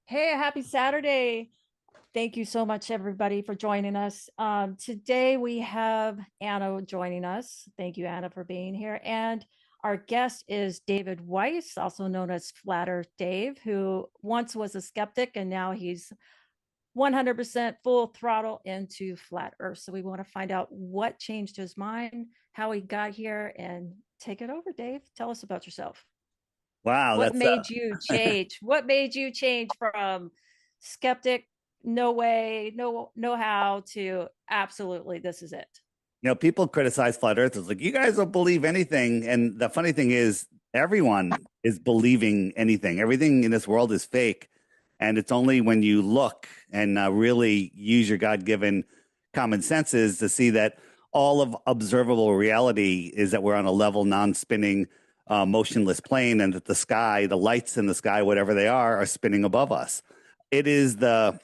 Hey, happy Saturday. Thank you so much, everybody, for joining us. Today we have Anna joining us. Thank you, Anna, for being here. And our guest is David Weiss, also known as Flat Earth Dave, who once was a skeptic and now he's 100% full throttle into flat Earth. So we want to find out what changed his mind, how he got here, and take it over, Dave. Tell us about yourself. Wow, What that's made you change? What made you change from skeptic, no way, no how, to absolutely this is it? people criticize flat earthers like you guys don't believe anything. And the funny thing is, everyone is believing anything. Everything in this world is fake. And it's only when you look and really use your God-given common senses to see that all of observable reality is that we're on a level, non-spinning, motionless plane, and that the sky, the lights in the sky, whatever they are spinning above us. It is the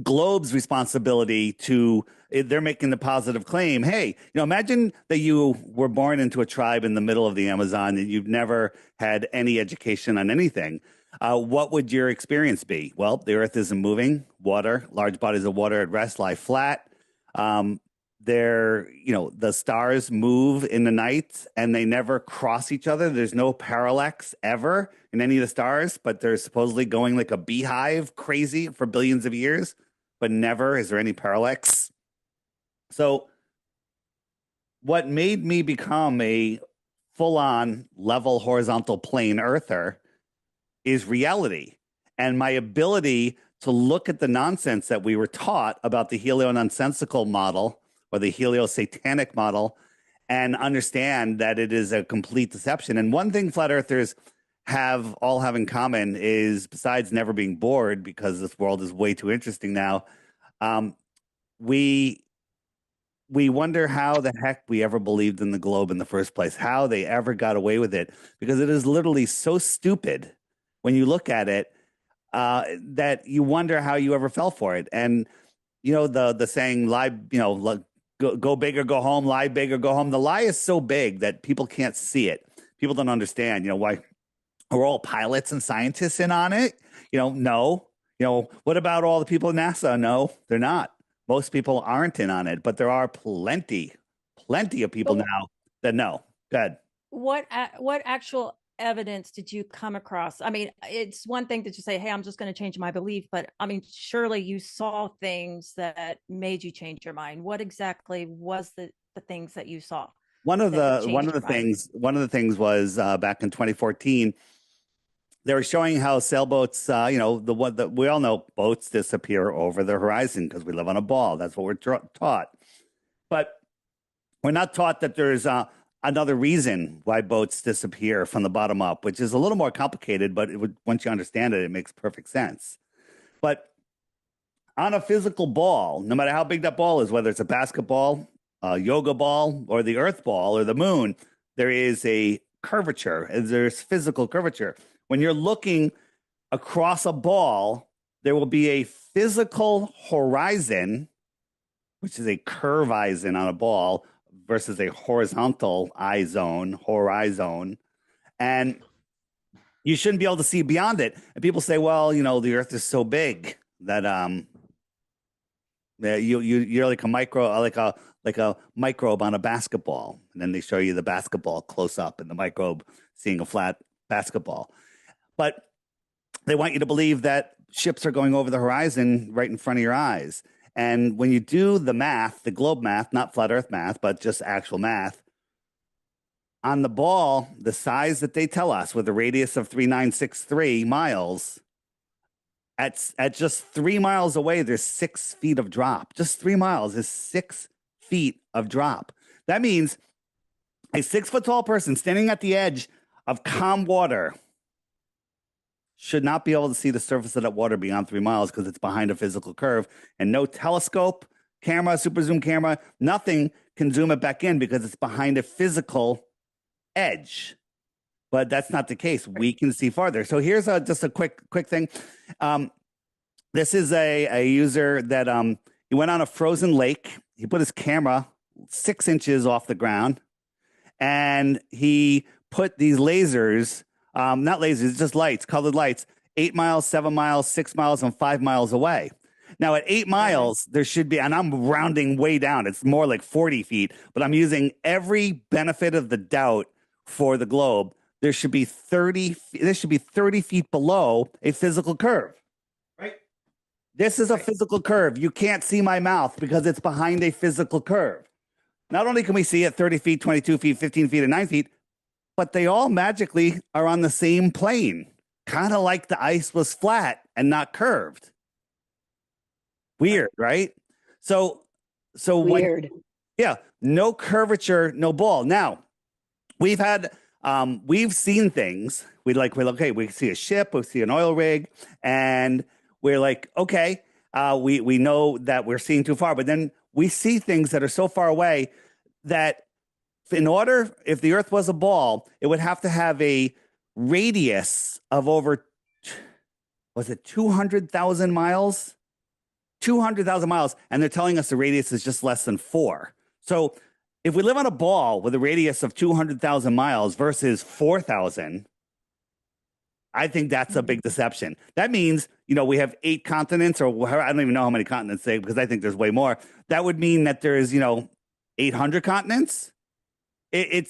globe's responsibility to they're making the positive claim. Hey, imagine that you were born into a tribe in the middle of the Amazon and you've never had any education on anything. What would your experience be? Well, the earth isn't moving. Water, large bodies of water at rest lie flat. um, the stars move in the night and they never cross each other. There's no parallax ever in any of the stars, but they're supposedly going like a beehive crazy for billions of years, but never is there any parallax. So, what made me become a full on level horizontal plane earther is reality and my ability to look at the nonsense that we were taught about the helio-nonsensical model or the helio-satanic model and understand that it is a complete deception. And one thing flat earthers have in common is, besides never being bored because this world is way too interesting now, um, we we wonder how the heck we ever believed in the globe in the first place, how they ever got away with it, because it is literally so stupid when you look at it, that you wonder how you ever fell for it. And the saying, lie, go big or go home, lie big or go home. The lie is so big that people can't see it. People don't understand, why are all pilots and scientists in on it? No. What about all the people at NASA? No, they're not. Most people aren't in on it, but there are plenty of people But now that know. Good. what actual evidence did you come across? I mean, it's one thing to just say, "Hey, I'm just going to change my belief," but I mean, surely you saw things that made you change your mind. What exactly was the things that you saw One of that the one changed of the your mind? things was back in 2014. They were showing how sailboats, the one that we all know, boats disappear over the horizon because we live on a ball. That's what we're taught. But we're not taught that there's another reason why boats disappear from the bottom up, which is a little more complicated, but once you understand it, it makes perfect sense. But on a physical ball, no matter how big that ball is, whether it's a basketball, a yoga ball, or the earth ball or the moon, there is a curvature. There's physical curvature. When you're looking across a ball, there will be a physical horizon, which is a curve-horizon on a ball versus a horizontal eye zone, horizon. And you shouldn't be able to see beyond it. And people say, well, the earth is so big that you're like a microbe on a basketball. And then they show you the basketball close up and the microbe seeing a flat basketball. But they want you to believe that ships are going over the horizon right in front of your eyes. And when you do the math, the globe math, not flat earth math, but just actual math, on the ball, the size that they tell us with a radius of 3963 miles, at just 3 miles away, there's 6 feet of drop. Just 3 miles is 6 feet of drop. That means a 6 foot tall person standing at the edge of calm water should not be able to see the surface of that water beyond 3 miles because it's behind a physical curve, and no telescope, camera, super zoom camera, nothing can zoom it back in because it's behind a physical edge. But that's not the case. We can see farther. So here's just a quick thing. This is a user that he went on a frozen lake. He put his camera 6 inches off the ground, and he put these lasers, not lasers, just lights, colored lights, 8 miles, 7 miles, 6 miles, and 5 miles away. Now, at 8 miles, there should be, and I'm rounding way down, it's more like 40 feet, but I'm using every benefit of the doubt for the globe. There should be 30 feet below a physical curve. Right? This is a physical curve. You can't see my mouth because it's behind a physical curve. Not only can we see it 30 feet, 22 feet, 15 feet, and 9 feet, but they all magically are on the same plane, kind of like the ice was flat and not curved. Weird, right? So Weird. yeah, no curvature, no ball. Now, we've seen things. Okay, we see a ship, we see an oil rig, and we're like, okay, we know that we're seeing too far, but then we see things that are so far away that if the Earth was a ball, it would have to have a radius of over, was it 200,000 miles? 200,000 miles, and they're telling us the radius is just less than 4. So if we live on a ball with a radius of 200,000 miles versus 4,000, I think that's a big deception. That means, we have 8 continents, or I don't even know how many continents they, because I think there's way more. That would mean that there's, 800 continents. The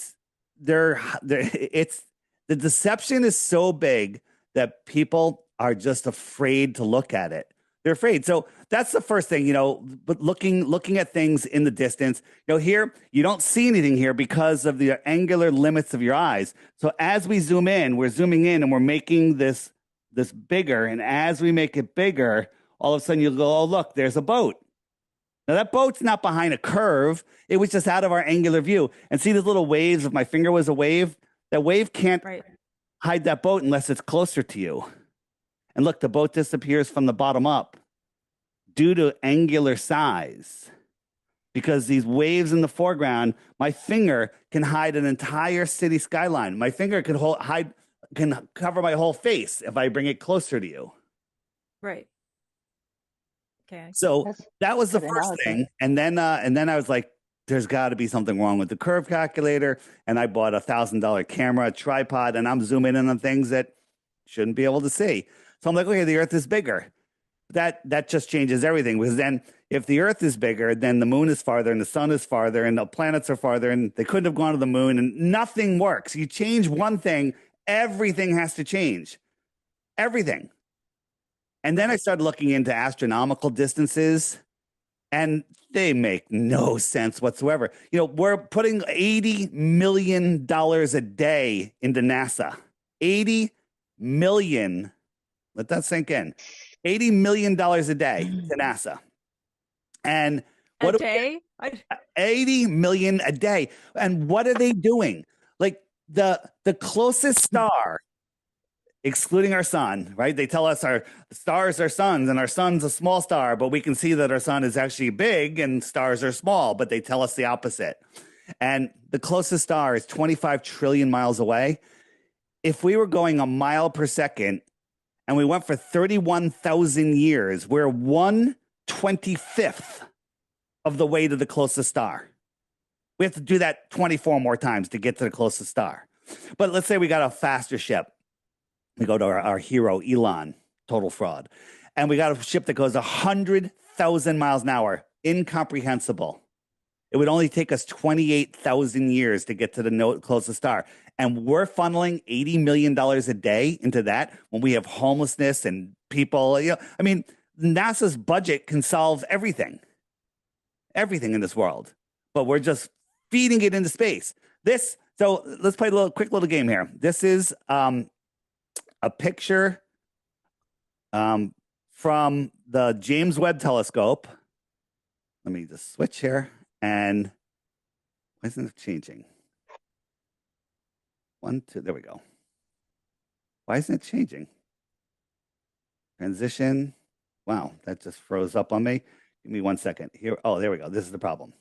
deception is so big that people are just afraid to look at it. They're afraid. So that's the first thing, but looking at things in the distance, here, you don't see anything here because of the angular limits of your eyes. So as we zoom in, we're zooming in and we're making this bigger. And as we make it bigger, all of a sudden you'll go, oh, look, there's a boat. Now that boat's not behind a curve. It was just out of our angular view. And see these little waves? If my finger was a wave, that wave can't hide that boat unless it's closer to you. And look, the boat disappears from the bottom up due to angular size. Because these waves in the foreground, my finger can hide an entire city skyline. My finger can cover my whole face if I bring it closer to you. Right. Okay. So that was the first thing. And then I was like, there's got to be something wrong with the curve calculator. And I bought a $1,000 camera, tripod, and I'm zooming in on things that shouldn't be able to see. So I'm like, okay, the Earth is bigger. That just changes everything, because then if the Earth is bigger, then the moon is farther and the sun is farther and the planets are farther, and they couldn't have gone to the moon, and nothing works. You change one thing, everything has to change. Everything. And then I started looking into astronomical distances, and they make no sense whatsoever. We're putting $80 million a day into NASA. 80 million. Let that sink in. $80 million a day to NASA. And what a day? 80 million a day. And what are they doing? Like the closest star, excluding our sun, right? They tell us our stars are suns and our sun's a small star, but we can see that our sun is actually big and stars are small, but they tell us the opposite. And the closest star is 25 trillion miles away. If we were going a mile per second and we went for 31,000 years, we're 1/25th of the way to the closest star. We have to do that 24 more times to get to the closest star. But let's say we got a faster ship. We go to our hero, Elon, total fraud. And we got a ship that goes 100,000 miles an hour. Incomprehensible. It would only take us 28,000 years to get to the closest star. And we're funneling $80 million a day into that when we have homelessness and people. NASA's budget can solve everything in this world. But we're just feeding it into space. So let's play a quick little game here. This is a picture from the James Webb Telescope. Let me just switch here. And why isn't it changing? 1, 2, there we go. Why isn't it changing? Transition. Wow, that just froze up on me. Give me 1 second. Here. Oh, there we go. This is the problem.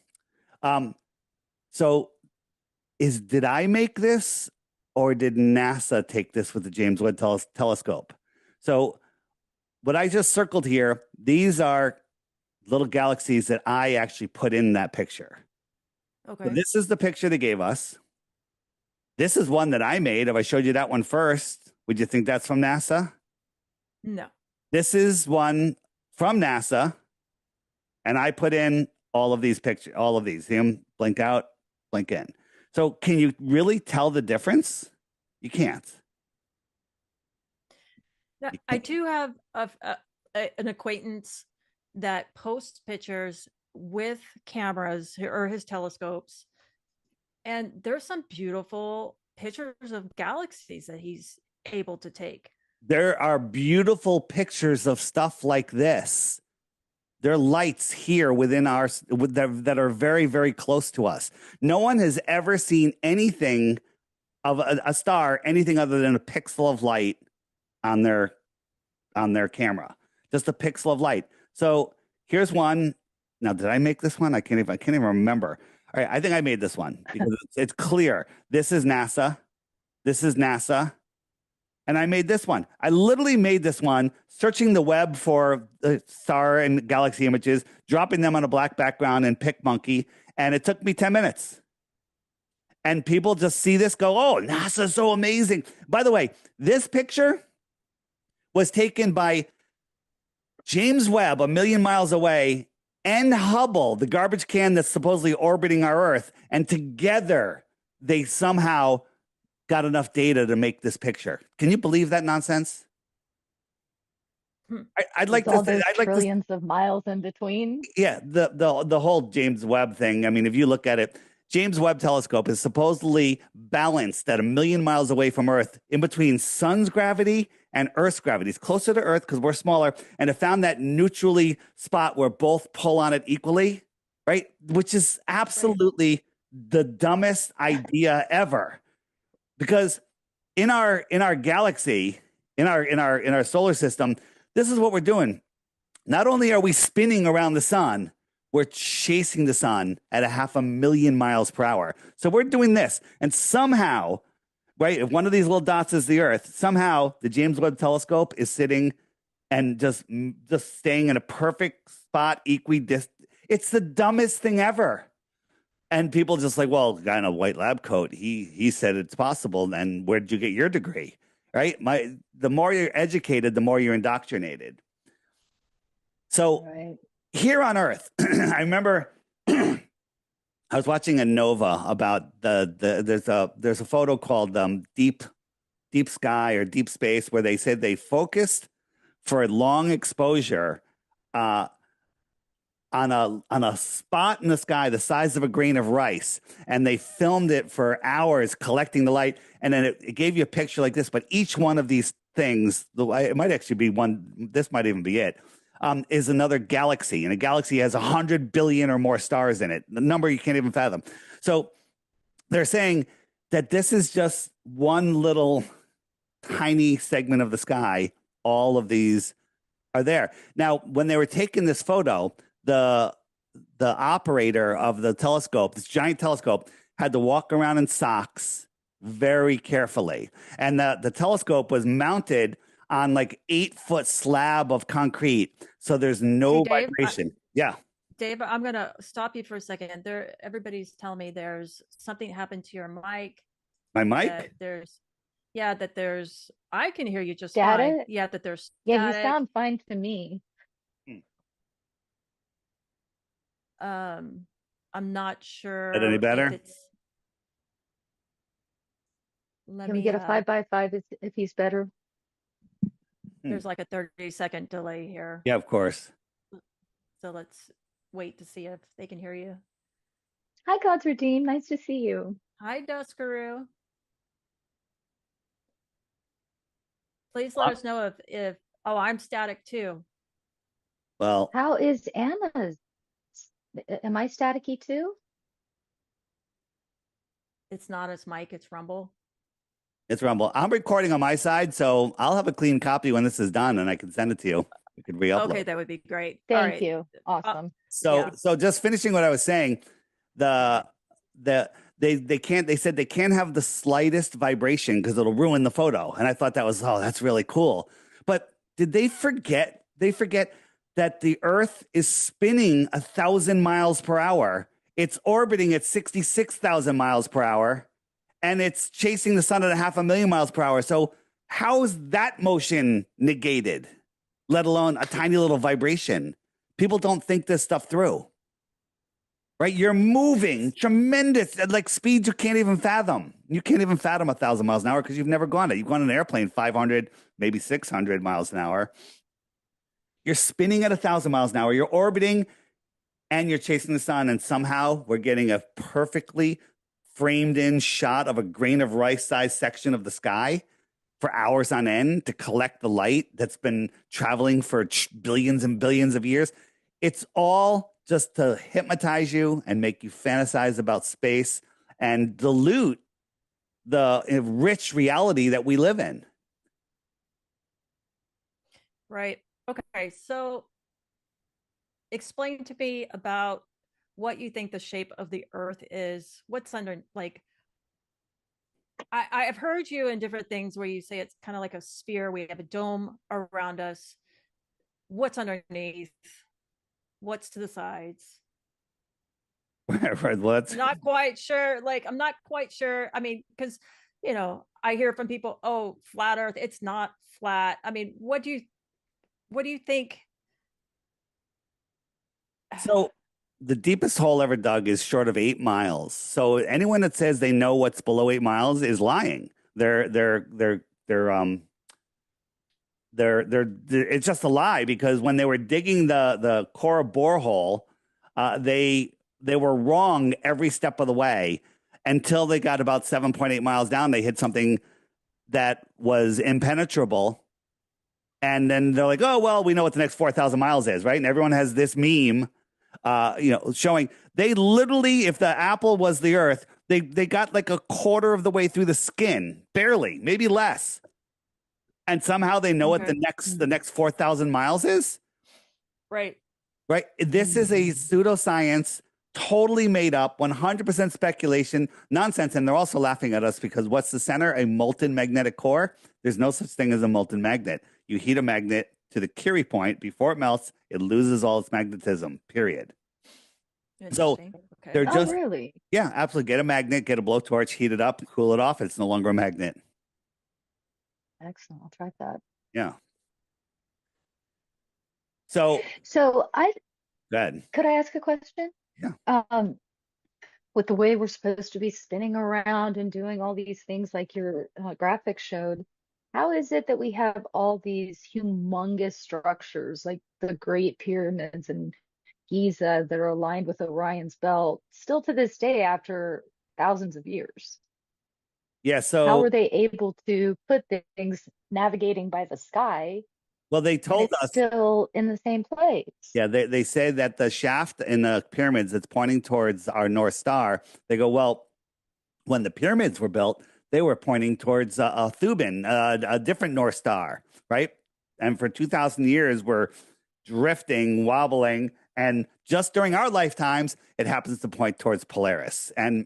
Did I make this, or did NASA take this with the James Webb Telescope? So what I just circled here, these are little galaxies that I actually put in that picture. Okay. So this is the picture they gave us. This is one that I made. If I showed you that one first, would you think that's from NASA? No. This is one from NASA, and I put in all of these pictures, all of these. See them blink out, blink in. So can you really tell the difference? You can't. Now, You I can't. do have an acquaintance that posts pictures with cameras or his telescopes, and there's some beautiful pictures of galaxies that he's able to take. There are beautiful pictures of stuff like this. There are lights here within our that are very, very close to us. No one has ever seen anything of a star, anything other than a pixel of light on their camera, just a pixel of light. So here's one. Now, did I make this one? I can't even remember. All right, I think I made this one because it's clear. This is NASA. This is NASA. And I made this one. I literally made this one searching the web for star and galaxy images, dropping them on a black background in PicMonkey, and it took me 10 minutes. And people just see this, go, oh, NASA's so amazing. By the way, this picture was taken by James Webb, 1,000,000 miles away, and Hubble, the garbage can that's supposedly orbiting our Earth. And together, they somehow got enough data to make this picture. Can you believe that nonsense? I'd like all to. those I'd like to. trillions of miles in between. Yeah, the whole James Webb thing. I mean, if you look at it, James Webb Telescope is supposedly balanced at 1,000,000 miles away from Earth, in between Sun's gravity and Earth's gravity. It's closer to Earth because we're smaller, and it found that neutrally spot where both pull on it equally, right? Which is absolutely the dumbest idea ever, because in our galaxy, in our solar system, this is what we're doing. Not only are we spinning around the sun, we're chasing the sun at 500,000 miles per hour. So we're doing this. And somehow, right, if one of these little dots is the Earth, somehow the James Webb Telescope is sitting and just staying in a perfect spot, equidistant. It's the dumbest thing ever. And people just like, well, the guy in a white lab coat, he said it's possible. And where did you get your degree? Right? The more you're educated, the more you're indoctrinated. So Right. here on Earth, I remember I was watching a Nova about there's a photo called deep sky or deep space, where they said they focused for a long exposure on a spot in the sky the size of a grain of rice, and they filmed it for hours collecting the light, and then it gave you a picture like this. But each one of these things, it might actually be one, this might even be it, is another galaxy, and a galaxy has 100 billion or more stars in it, the number you can't even fathom. So they're saying that this is just one little tiny segment of the sky. All of these are there. Now, when they were taking this photo, the operator of the telescope, this giant telescope, had to walk around in socks very carefully. And the telescope was mounted on like 8-foot slab of concrete. So there's no Hey, Dave, vibration. Yeah. Dave, I'm going to stop you for a second. Everybody's telling me there's something happened to your mic. My mic? That there's, I can hear you just Static? fine. Yeah, that there's Yeah, you static. sound fine to me. I'm not sure. Is that any better? Can we get a 5x5 if he's better? There's like a 30-second delay here. Yeah, of course. So let's wait to see if they can hear you. Hi, God's Redeemed. Nice to see you. Hi, Duskaroo. Please let us know if I'm static too. Well, How is Anna's? Am I staticky too? It's not as mic, it's Rumble. it's Rumble. I'm recording on my side, so I'll have a clean copy when this is done, and I can send it to you. You could re-upload. Okay, that would be great. Thank you. Awesome. So just finishing what I was saying, they said they can't have the slightest vibration because it'll ruin the photo. And I thought that's really cool. But did they forget? They forget that the Earth is spinning 1,000 miles per hour. It's orbiting at 66,000 miles per hour, and it's chasing the sun at 500,000 miles per hour. So how is that motion negated? let alone a tiny little vibration. People don't think this stuff through, right? You're moving tremendous at like speeds you can't even fathom. You can't even fathom 1,000 miles an hour because you've never gone it. You've gone on an airplane 500, maybe 600 miles an hour. You're spinning at 1,000 miles an hour. You're orbiting and you're chasing the sun. And somehow we're getting a perfectly framed in shot of a grain of rice sized section of the sky for hours on end to collect the light that's been traveling for billions and billions of years. It's all just to hypnotize you and make you fantasize about space and dilute the rich reality that we live in. Right. Okay. So explain to me about what you think the shape of the earth is. What's under, like, I've heard you in different things where you say it's kind of like a sphere. We have a dome around us. What's underneath? What's to the sides? Right, what? Not quite sure. Like, I'm not quite sure. I mean, because, you know, I hear from people, oh, flat earth, it's not flat. I mean, what do you think? So the deepest hole ever dug is short of 8 miles. So anyone that says they know what's below 8 miles is lying. They're it's just a lie, because when they were digging the core borehole, they were wrong every step of the way until they got about 7.8 miles down. They hit something that was impenetrable. And then they're like, oh, well, we know what the next 4,000 miles is, right? And everyone has this meme, showing they literally, if the apple was the earth, they got like a quarter of the way through the skin, barely, maybe less. And somehow they know what the next 4,000 miles is. Right. Right. This is a pseudoscience, totally made up, 100% speculation, nonsense. And they're also laughing at us because what's the center? A molten magnetic core. There's no such thing as a molten magnet. You heat a magnet to the Curie point. Before it melts, it loses all its magnetism, period. So they're just, really? Yeah, absolutely. Get a magnet, get a blowtorch, heat it up, cool it off. It's no longer a magnet. Excellent. I'll try that. Yeah. So go ahead. Could I ask a question? Yeah. With the way we're supposed to be spinning around and doing all these things like your graphic showed, how is it that we have all these humongous structures like the Great Pyramids and Giza that are aligned with Orion's belt still to this day after thousands of years? Yeah. So how were they able to put things navigating by the sky? Well, they told us still in the same place. Yeah, they say that the shaft in the pyramids that's pointing towards our North Star. They go, well, when the pyramids were built, they were pointing towards Thuban, a different North Star, right? And for 2,000 years, we're drifting, wobbling, and just during our lifetimes, it happens to point towards Polaris. And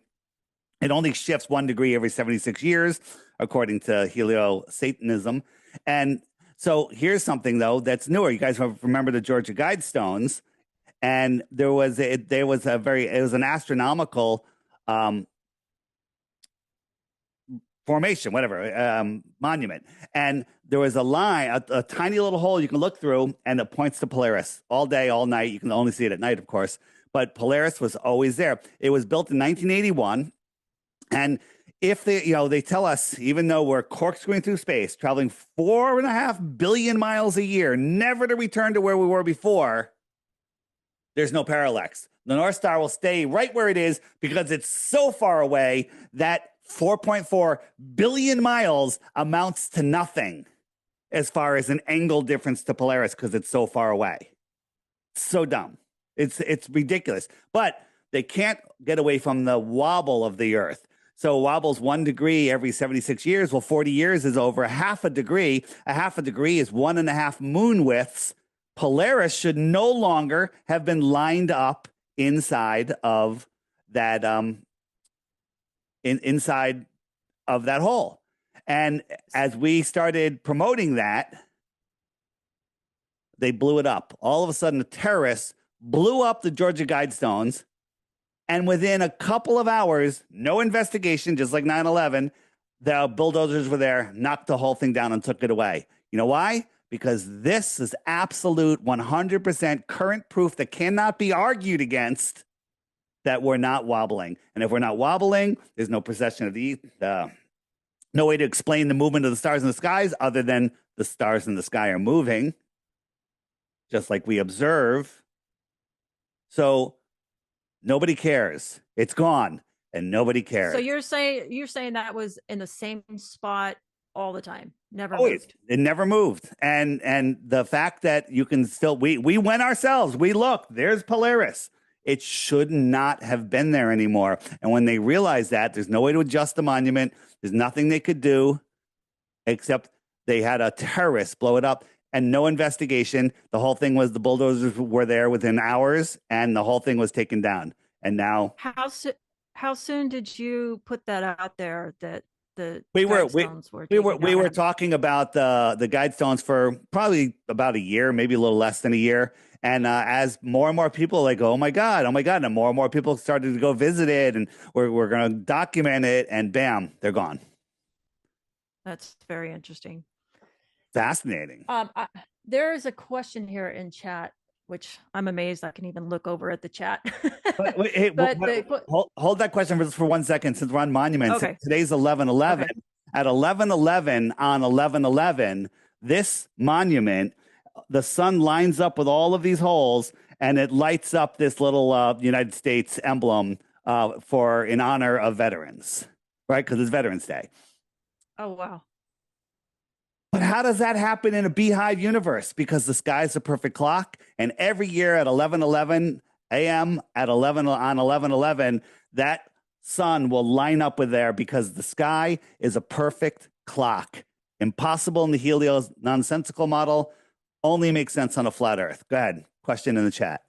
it only shifts 1 degree every 76 years, according to Helio-Satanism. And so here's something, though, that's newer. You guys remember the Georgia Guidestones, and it was an astronomical formation, whatever, monument. And there was a line, a tiny little hole you can look through, and it points to Polaris all day, all night. You can only see it at night, of course, but Polaris was always there. It was built in 1981, and if they tell us, even though we're corkscrewing through space, traveling 4.5 billion miles a year, never to return to where we were before, there's no parallax. The North Star will stay right where it is because it's so far away that 4.4 billion miles amounts to nothing as far as an angle difference to Polaris because it's so far away. So dumb. It's ridiculous. But they can't get away from the wobble of the Earth. So it wobbles 1 degree every 76 years. Well, 40 years is over half a degree. A half a degree is 1.5 moon widths. Polaris should no longer have been lined up inside of that inside of that hole. And as we started promoting that, they blew it up. All of a sudden, the terrorists blew up the Georgia Guidestones. And within a couple of hours, no investigation, just like 9/11, the bulldozers were there, knocked the whole thing down and took it away. You know why? because this is absolute 100% current proof that cannot be argued against that we're not wobbling. And if we're not wobbling, there's no precession of the no way to explain the movement of the stars in the skies other than the stars in the sky are moving, just like we observe. So nobody cares. It's gone, and nobody cares. So you're saying that was in the same spot all the time, never Always. moved. It never moved. And the fact that you can still we went ourselves. We looked. There's Polaris. It should not have been there anymore. And when they realized that, there's no way to adjust the monument. There's nothing they could do except they had a terrorist blow it up and no investigation. The whole thing was the bulldozers were there within hours and the whole thing was taken down. And now how soon did you put that out there that the we were taken down? talking about the guidestones for probably about a year, maybe a little less than a year. And as more and more people like, oh my God, and more and more people started to go visit it, and we're going to document it, and bam, they're gone. That's very interesting. Fascinating. There is a question here in chat, which I'm amazed I can even look over at the chat. Hold that question for 1 second, since we're on monuments. Okay. Today's 11/11. Okay. At 11/11 on 11/11, this monument, the sun lines up with all of these holes, and it lights up this little United States emblem in honor of veterans, right? Because it's Veterans Day. Oh, wow. But how does that happen in a beehive universe? Because the sky's a perfect clock, and every year at 11:11 a.m. at 11/11, that sun will line up with there because the sky is a perfect clock. Impossible in the Helios nonsensical model. Only makes sense on a flat Earth. Go ahead. Question in the chat.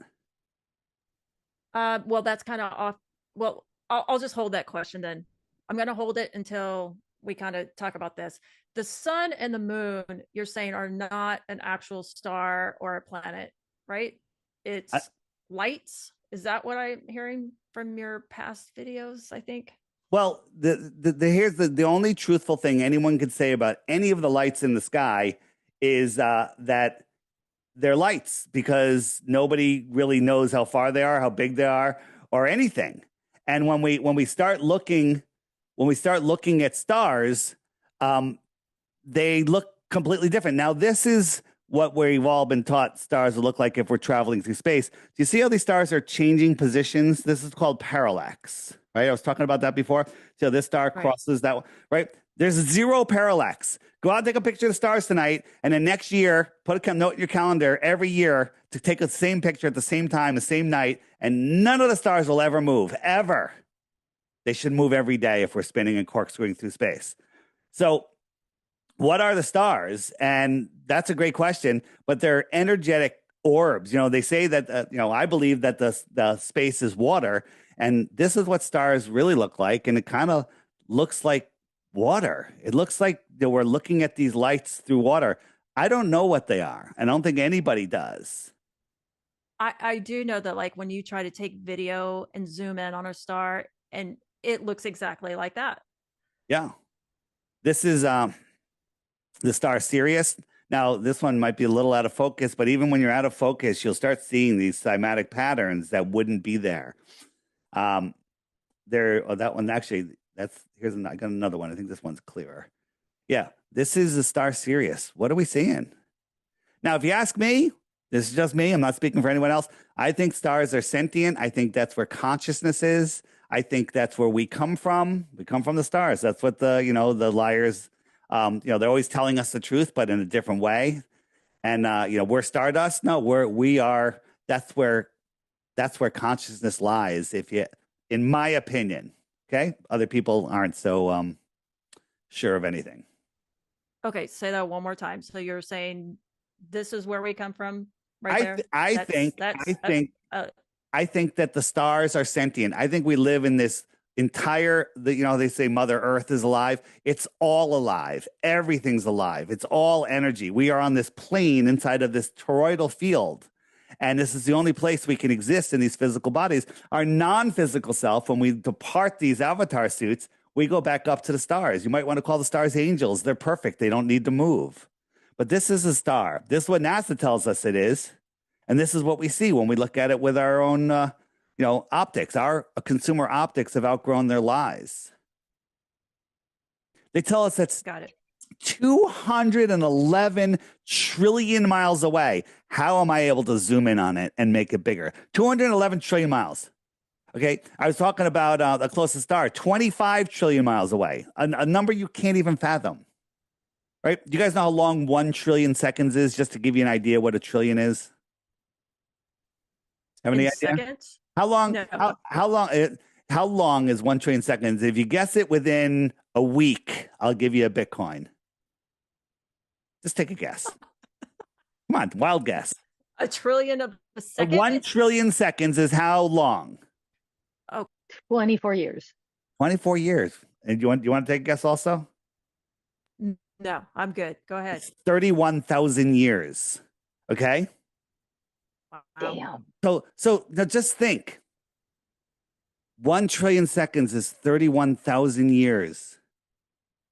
Well, that's kind of off. Well, I'll just hold that question then. I'm going to hold it until we kind of talk about this. The sun and the moon, you're saying, are not an actual star or a planet, right? It's lights. Is that what I'm hearing from your past videos, I think? Well, here's the only truthful thing anyone could say about any of the lights in the sky is that they're lights, because nobody really knows how far they are, how big they are, or anything. And when we start looking at stars, they look completely different. Now, this is what we've all been taught stars will look like if we're traveling through space. Do you see how these stars are changing positions? This is called parallax, right? I was talking about that before. So this star crosses that one, right? There's zero parallax. Go out and take a picture of the stars tonight, and then next year, put a note in your calendar every year to take the same picture at the same time, the same night, and none of the stars will ever move, ever. They should move every day if we're spinning and corkscrewing through space. So what are the stars? And that's a great question, but they're energetic orbs. They say that, I believe that the space is water, and this is what stars really look like, and it kind of looks like water. It looks like that we're looking at these lights through water. I don't know what they are. I don't think anybody does. I do know that, like, when you try to take video and zoom in on a star, and it looks exactly like that. Yeah. This is the star Sirius. Now, this one might be a little out of focus, but even when you're out of focus, you'll start seeing these cymatic patterns that wouldn't be there. That one actually, I got another one. I think this one's clearer. Yeah, this is the star Sirius. What are we seeing? Now, if you ask me, this is just me, I'm not speaking for anyone else. I think stars are sentient. I think that's where consciousness is. I think that's where we come from. We come from the stars. That's what the liars, they're always telling us the truth, but in a different way. And, we're stardust. No, we are, that's where consciousness lies. In my opinion, okay? Other people aren't so sure of anything. Okay, say that one more time. So you're saying this is where we come from, right there? I think that the stars are sentient. I think we live in this entire, they say Mother Earth is alive. It's all alive. Everything's alive. It's all energy. We are on this plane inside of this toroidal field. And this is the only place we can exist in these physical bodies. Our non-physical self, when we depart these avatar suits, we go back up to the stars. You might want to call the stars angels. They're perfect. They don't need to move. But this is a star. This is what NASA tells us it is. And this is what we see when we look at it with our own, optics. Our consumer optics have outgrown their lies. They tell us that's Got it. 211 trillion miles away. How am I able to zoom in on it and make it bigger? 211 trillion miles. Okay. I was talking about the closest star, 25 trillion miles away, a number you can't even fathom. Right? Do you guys know how long 1 trillion seconds is, just to give you an idea what a trillion is? Have any idea? Seconds? How long? No. How long is 1 trillion seconds? If you guess it within a week, I'll give you a Bitcoin. Just take a guess. Come on, wild guess. A trillion of a second? 1 trillion seconds is how long? 24 years. 24 years. And you want to take a guess also? No, I'm good. Go ahead. It's 31,000 years. Okay. Wow. Damn. So now just think. 1 trillion seconds is 31,000 years.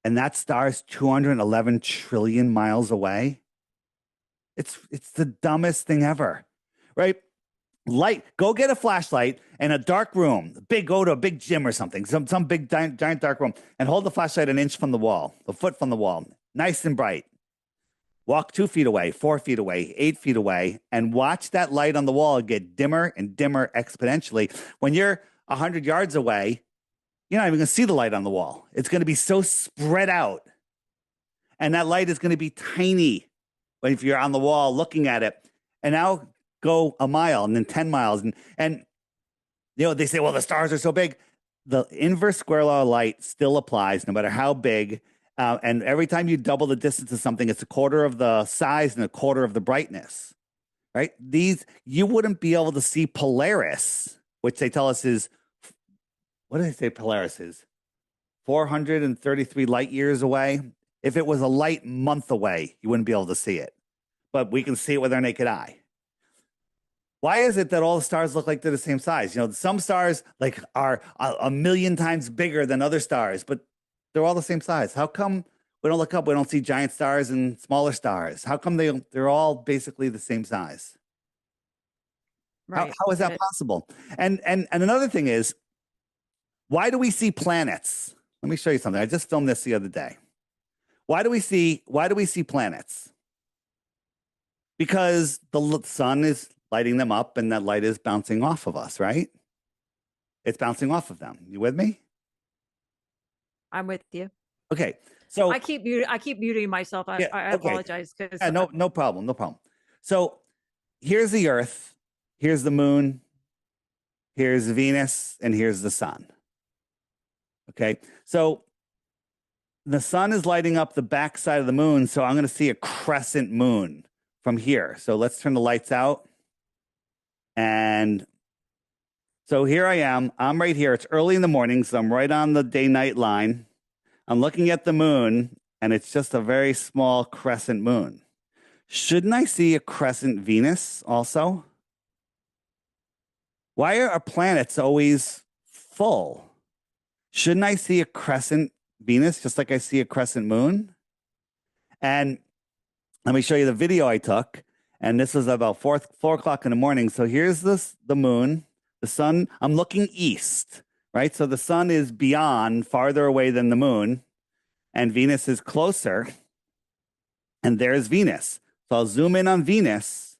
And that star is 211 trillion miles away. It's the dumbest thing ever, right? Light, go get a flashlight in a dark room, go to a big gym or something, some big giant dark room, and hold the flashlight an inch from the wall, a foot from the wall, nice and bright. Walk 2 feet away, 4 feet away, 8 feet away, and watch that light on the wall get dimmer and dimmer exponentially. When you're 100 yards away, you're not even going to see the light on the wall. It's going to be so spread out. And that light is going to be tiny if you're on the wall looking at it. And now go a mile and then 10 miles. And they say, well, the stars are so big. The inverse square law of light still applies no matter how big. And every time you double the distance of something, it's a quarter of the size and a quarter of the brightness, right? You wouldn't be able to see Polaris, which they tell us is, what do they say Polaris is? 433 light years away. If it was a light month away, you wouldn't be able to see it. But we can see it with our naked eye. Why is it that all the stars look like they're the same size? Some stars are a million times bigger than other stars, but they're all the same size. How come we don't look up, we don't see giant stars and smaller stars? How come they're all basically the same size? Right. How is that possible? And another thing is, why do we see planets? Let me show you something. I just filmed this the other day. Why do we see planets? Because the sun is lighting them up and that light is bouncing off of us, right? It's bouncing off of them. You with me? I'm with you. Okay. So I keep muting myself. I apologize. No problem. No problem. So here's the Earth, here's the moon, here's Venus, and here's the sun. Okay. So the sun is lighting up the backside of the moon. So I'm going to see a crescent moon from here. So let's turn the lights out. And so here I am. I'm right here. It's early in the morning, so I'm right on the day-night line. I'm looking at the moon, and it's just a very small crescent moon. Shouldn't I see a crescent Venus also? Why are our planets always full? Shouldn't I see a crescent Venus just like I see a crescent moon? And let me show you the video I took. And this was about 4 o'clock in the morning. So here's the moon, the sun. I'm looking east, right? So the sun is farther away than the moon, and Venus is closer. And there's Venus. So I'll zoom in on Venus.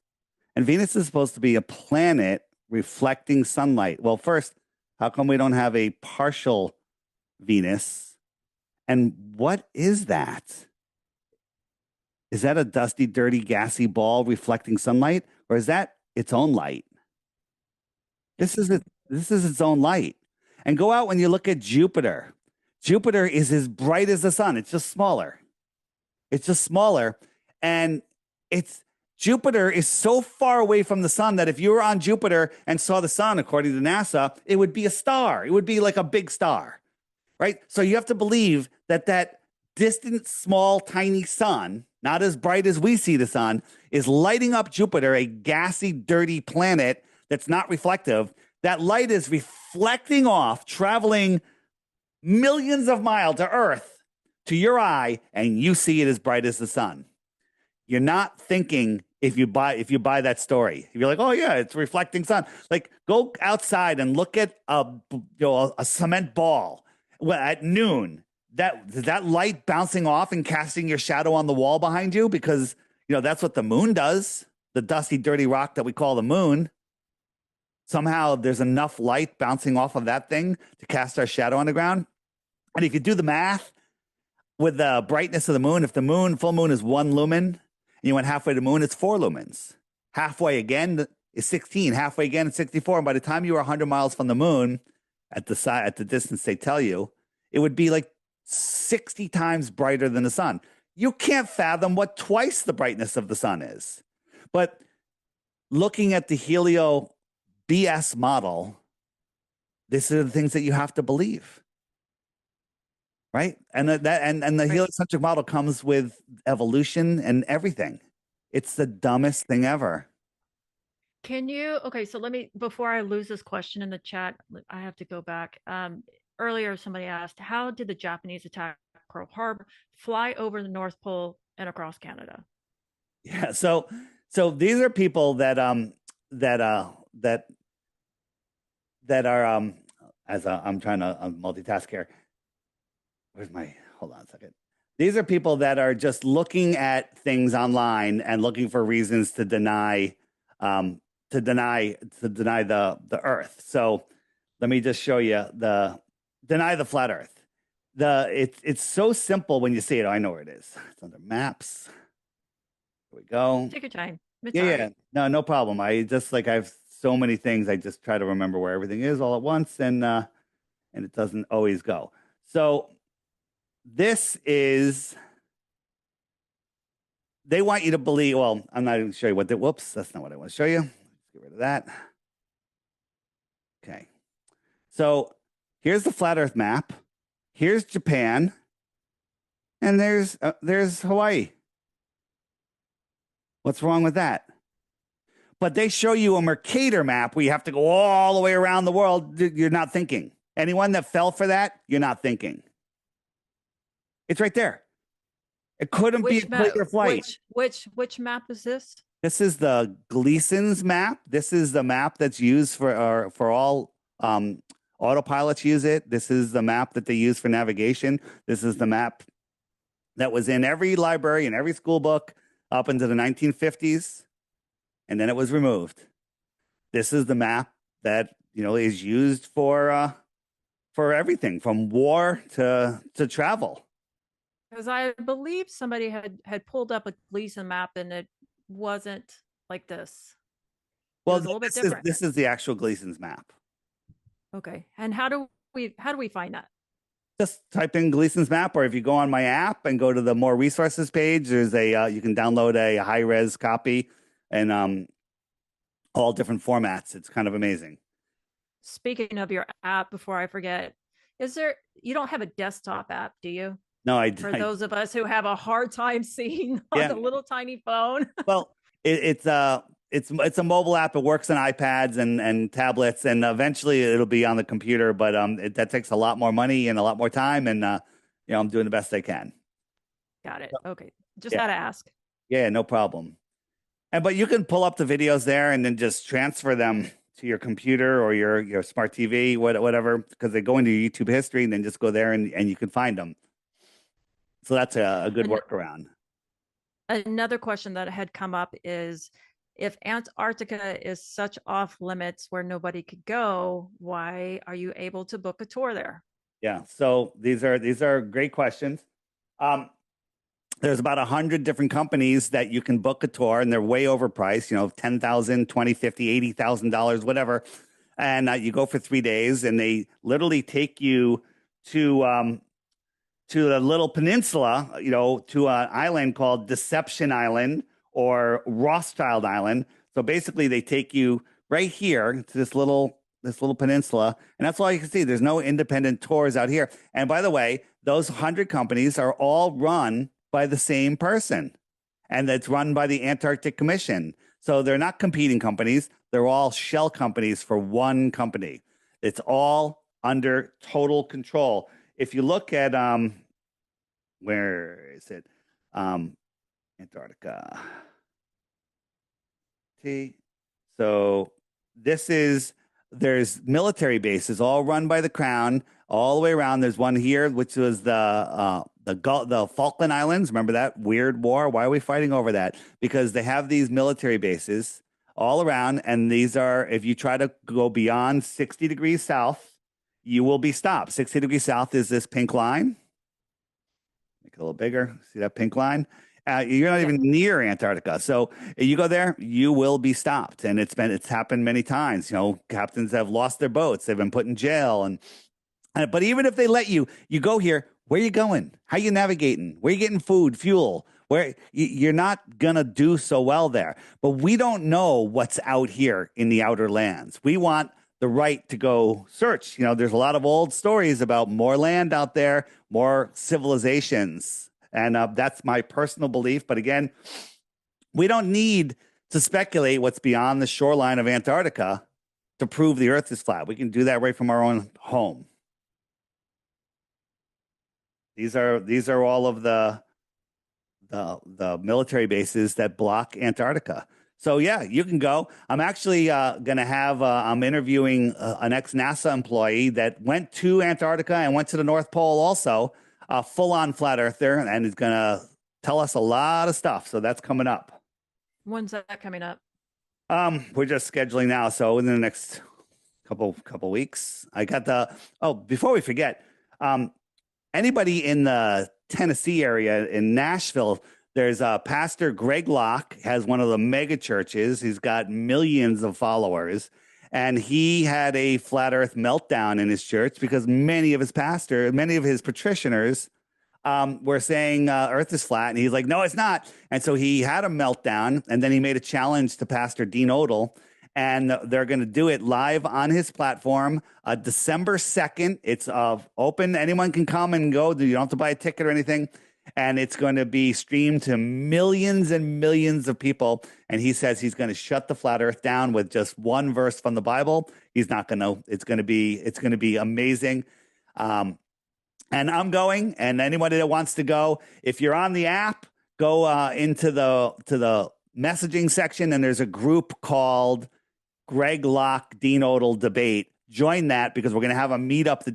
And Venus is supposed to be a planet reflecting sunlight. Well, first, how come we don't have a partial Venus? And what is that? Is that a dusty, dirty, gassy ball reflecting sunlight? Or is that its own light? This is its own light. And go out when you look at Jupiter. Jupiter is as bright as the sun. It's just smaller. And Jupiter is so far away from the sun that if you were on Jupiter and saw the sun, according to NASA, it would be a star. It would be like a big star, right? So you have to believe that distant, small, tiny sun, not as bright as we see the sun, is lighting up Jupiter, a gassy, dirty planet that's not reflective. That light is reflecting off, traveling millions of miles to Earth, to your eye, and you see it as bright as the sun. You're not thinking if you buy that story. If you're like, oh yeah, it's reflecting sun. Like go outside and look at a cement ball at noon. That light bouncing off and casting your shadow on the wall behind you, because that's what the moon does. The dusty, dirty rock that we call the moon. Somehow there's enough light bouncing off of that thing to cast our shadow on the ground. And if you do the math with the brightness of the moon, if the full moon is 1 lumen, and you went halfway to the moon, it's 4 lumens. Halfway again is 16. Halfway again is 64. And by the time you were 100 miles from the moon, at the distance they tell you, it would be like 60 times brighter than the sun. You can't fathom what twice the brightness of the sun is. But looking at the helio BS model, these are the things that you have to believe, right? And the heliocentric model comes with evolution and everything. It's the dumbest thing ever. Okay, so before I lose this question in the chat, I have to go back. Earlier, somebody asked, how did the Japanese attack Pearl Harbor, fly over the North Pole and across Canada? Yeah, so these are people that are as I'm trying to multitask here. Hold on a second. These are people that are just looking at things online and looking for reasons to deny the Earth. So let me just show you deny the flat Earth. It's so simple when you see it. Oh, I know where it is. It's under maps. Here we go. Take your time. Yeah. No problem. I have so many things. I just try to remember where everything is all at once, and it doesn't always go. So this is, they want you to believe. Well, I'm not even show you whoops, that's not what I want to show you. Let's get rid of that. Okay. So here's the flat Earth map. Here's Japan, and there's Hawaii. What's wrong with that? But they show you a Mercator map where you have to go all the way around the world. You're not thinking. Anyone that fell for that, you're not thinking. It's right there. It couldn't be a clear flight. Which map is this? This is the Gleason's map. This is the map that's used for all autopilots use it. This is the map that they use for navigation. This is the map that was in every library and every school book up into the 1950s, and then it was removed. This is the map that is used for everything from war to travel. Because I believe somebody had pulled up a Gleason map and it wasn't like this. Well, a little bit different. This is the actual Gleason's map. Okay, and how do we find that? Just type in Gleason's map, or if you go on my app and go to the more resources page, there's you can download a high res copy and all different formats. It's kind of amazing. Speaking of your app, before I forget, you don't have a desktop app, do you? No, For those of us who have a hard time seeing on the little tiny phone. Well, it's a mobile app. It works on iPads and tablets, and eventually it'll be on the computer. But that takes a lot more money and a lot more time, and I'm doing the best I can. Got it. Okay, just had to ask. Yeah, no problem. But you can pull up the videos there and then just transfer them to your computer or your smart TV, whatever, because they go into your YouTube history, and then just go there and you can find them. So that's a good workaround. Another question that had come up is, if Antarctica is such off limits where nobody could go, why are you able to book a tour there? Yeah, so these are great questions. There's about 100 different companies that you can book a tour, and they're way overpriced, $10,000, $20,000, $50,000, $80,000, whatever. And you go for 3 days, and they literally take you to a little peninsula, to an island called Deception Island or Rothschild Island. So basically, they take you right here to this little peninsula, and that's all you can see. There's no independent tours out here. And by the way, those 100 companies are all run by the same person, and it's run by the Antarctic Commission. So they're not competing companies. They're all shell companies for one company. It's all under total control. If you look at where is it? Antarctica. T. So there's military bases all run by the crown all the way around. There's one here, which was the Falkland Islands. Remember that weird war? Why are we fighting over that? Because they have these military bases all around, and these are, if you try to go beyond 60 degrees south, you will be stopped. 60 degrees south is this pink line. Make it a little bigger. See that pink line? You're not even near Antarctica. So you go there, you will be stopped. And it's happened many times. You know, captains have lost their boats. They've been put in jail. But even if they let you go here, where are you going? How are you navigating? Where are you getting food, fuel? Where you're not going to do so well there. But we don't know what's out here in the outer lands. We want the right to go search. You know, there's a lot of old stories about more land out there, more civilizations. And that's my personal belief. But again, we don't need to speculate what's beyond the shoreline of Antarctica to prove the Earth is flat. We can do that right from our own home. These are all of the military bases that block Antarctica. So yeah, you can go. I'm actually going to have I'm interviewing an ex-NASA employee that went to Antarctica and went to the North Pole also. A full-on flat earther, and is going to tell us a lot of stuff. So that's coming up. When's that coming up? We're just scheduling now. So in the next couple weeks, I got before we forget, anybody in the Tennessee area in Nashville, there's Pastor Greg Locke, has one of the mega churches. He's got millions of followers. And he had a flat earth meltdown in his church because many of his patricianers were saying earth is flat. And he's like, no, it's not. And so he had a meltdown. And then he made a challenge to Pastor Dean Odell. And they're going to do it live on his platform December 2nd. It's open. Anyone can come and go. You don't have to buy a ticket or anything. And it's going to be streamed to millions and millions of people. And he says he's going to shut the flat earth down with just one verse from the Bible. He's not going to, it's going to be amazing. And I'm going, and anybody that wants to go, if you're on the app, go into the messaging section, and there's a group called Greg Locke, Dean Odell Debate. Join that, because we're going to have a meetup the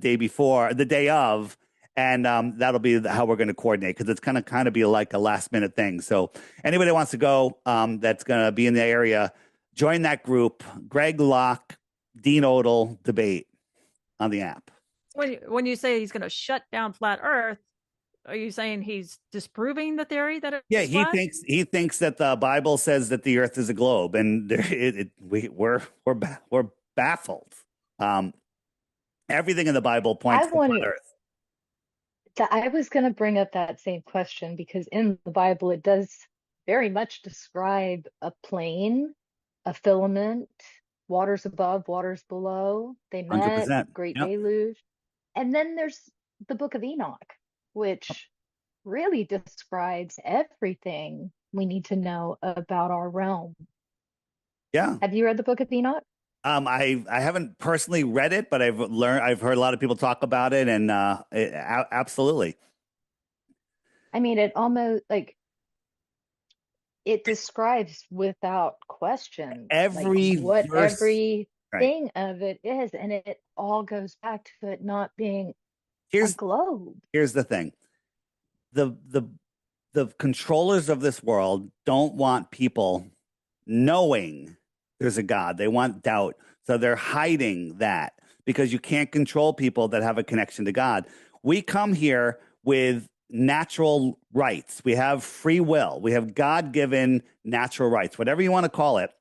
day of, and that'll be how we're going to coordinate, because it's going to kind of be like a last minute thing. So anybody that wants to go, that's going to be in the area, join that group, Greg Locke, Dean Odell Debate on the app. When you say he's going to shut down flat Earth, are you saying he's disproving the theory that it's flat? he thinks that the Bible says that the Earth is a globe, and we're baffled. Everything in the Bible points to flat Earth. I was going to bring up that same question, because in the Bible it does very much describe a plane, a filament, waters above, waters below. They met, 100%. great Yep. deluge. And then there's the book of Enoch, which really describes everything we need to know about our realm. Yeah. Have you read the book of Enoch? I haven't personally read it, but I've heard a lot of people talk about it, and absolutely. I mean, it almost it describes without question everything of it is, and it all goes back to it not being a globe. Here's the thing. The controllers of this world don't want people knowing there's a God. They want doubt. So they're hiding that, because you can't control people that have a connection to God. We come here with natural rights. We have free will. We have God-given natural rights, whatever you want to call it.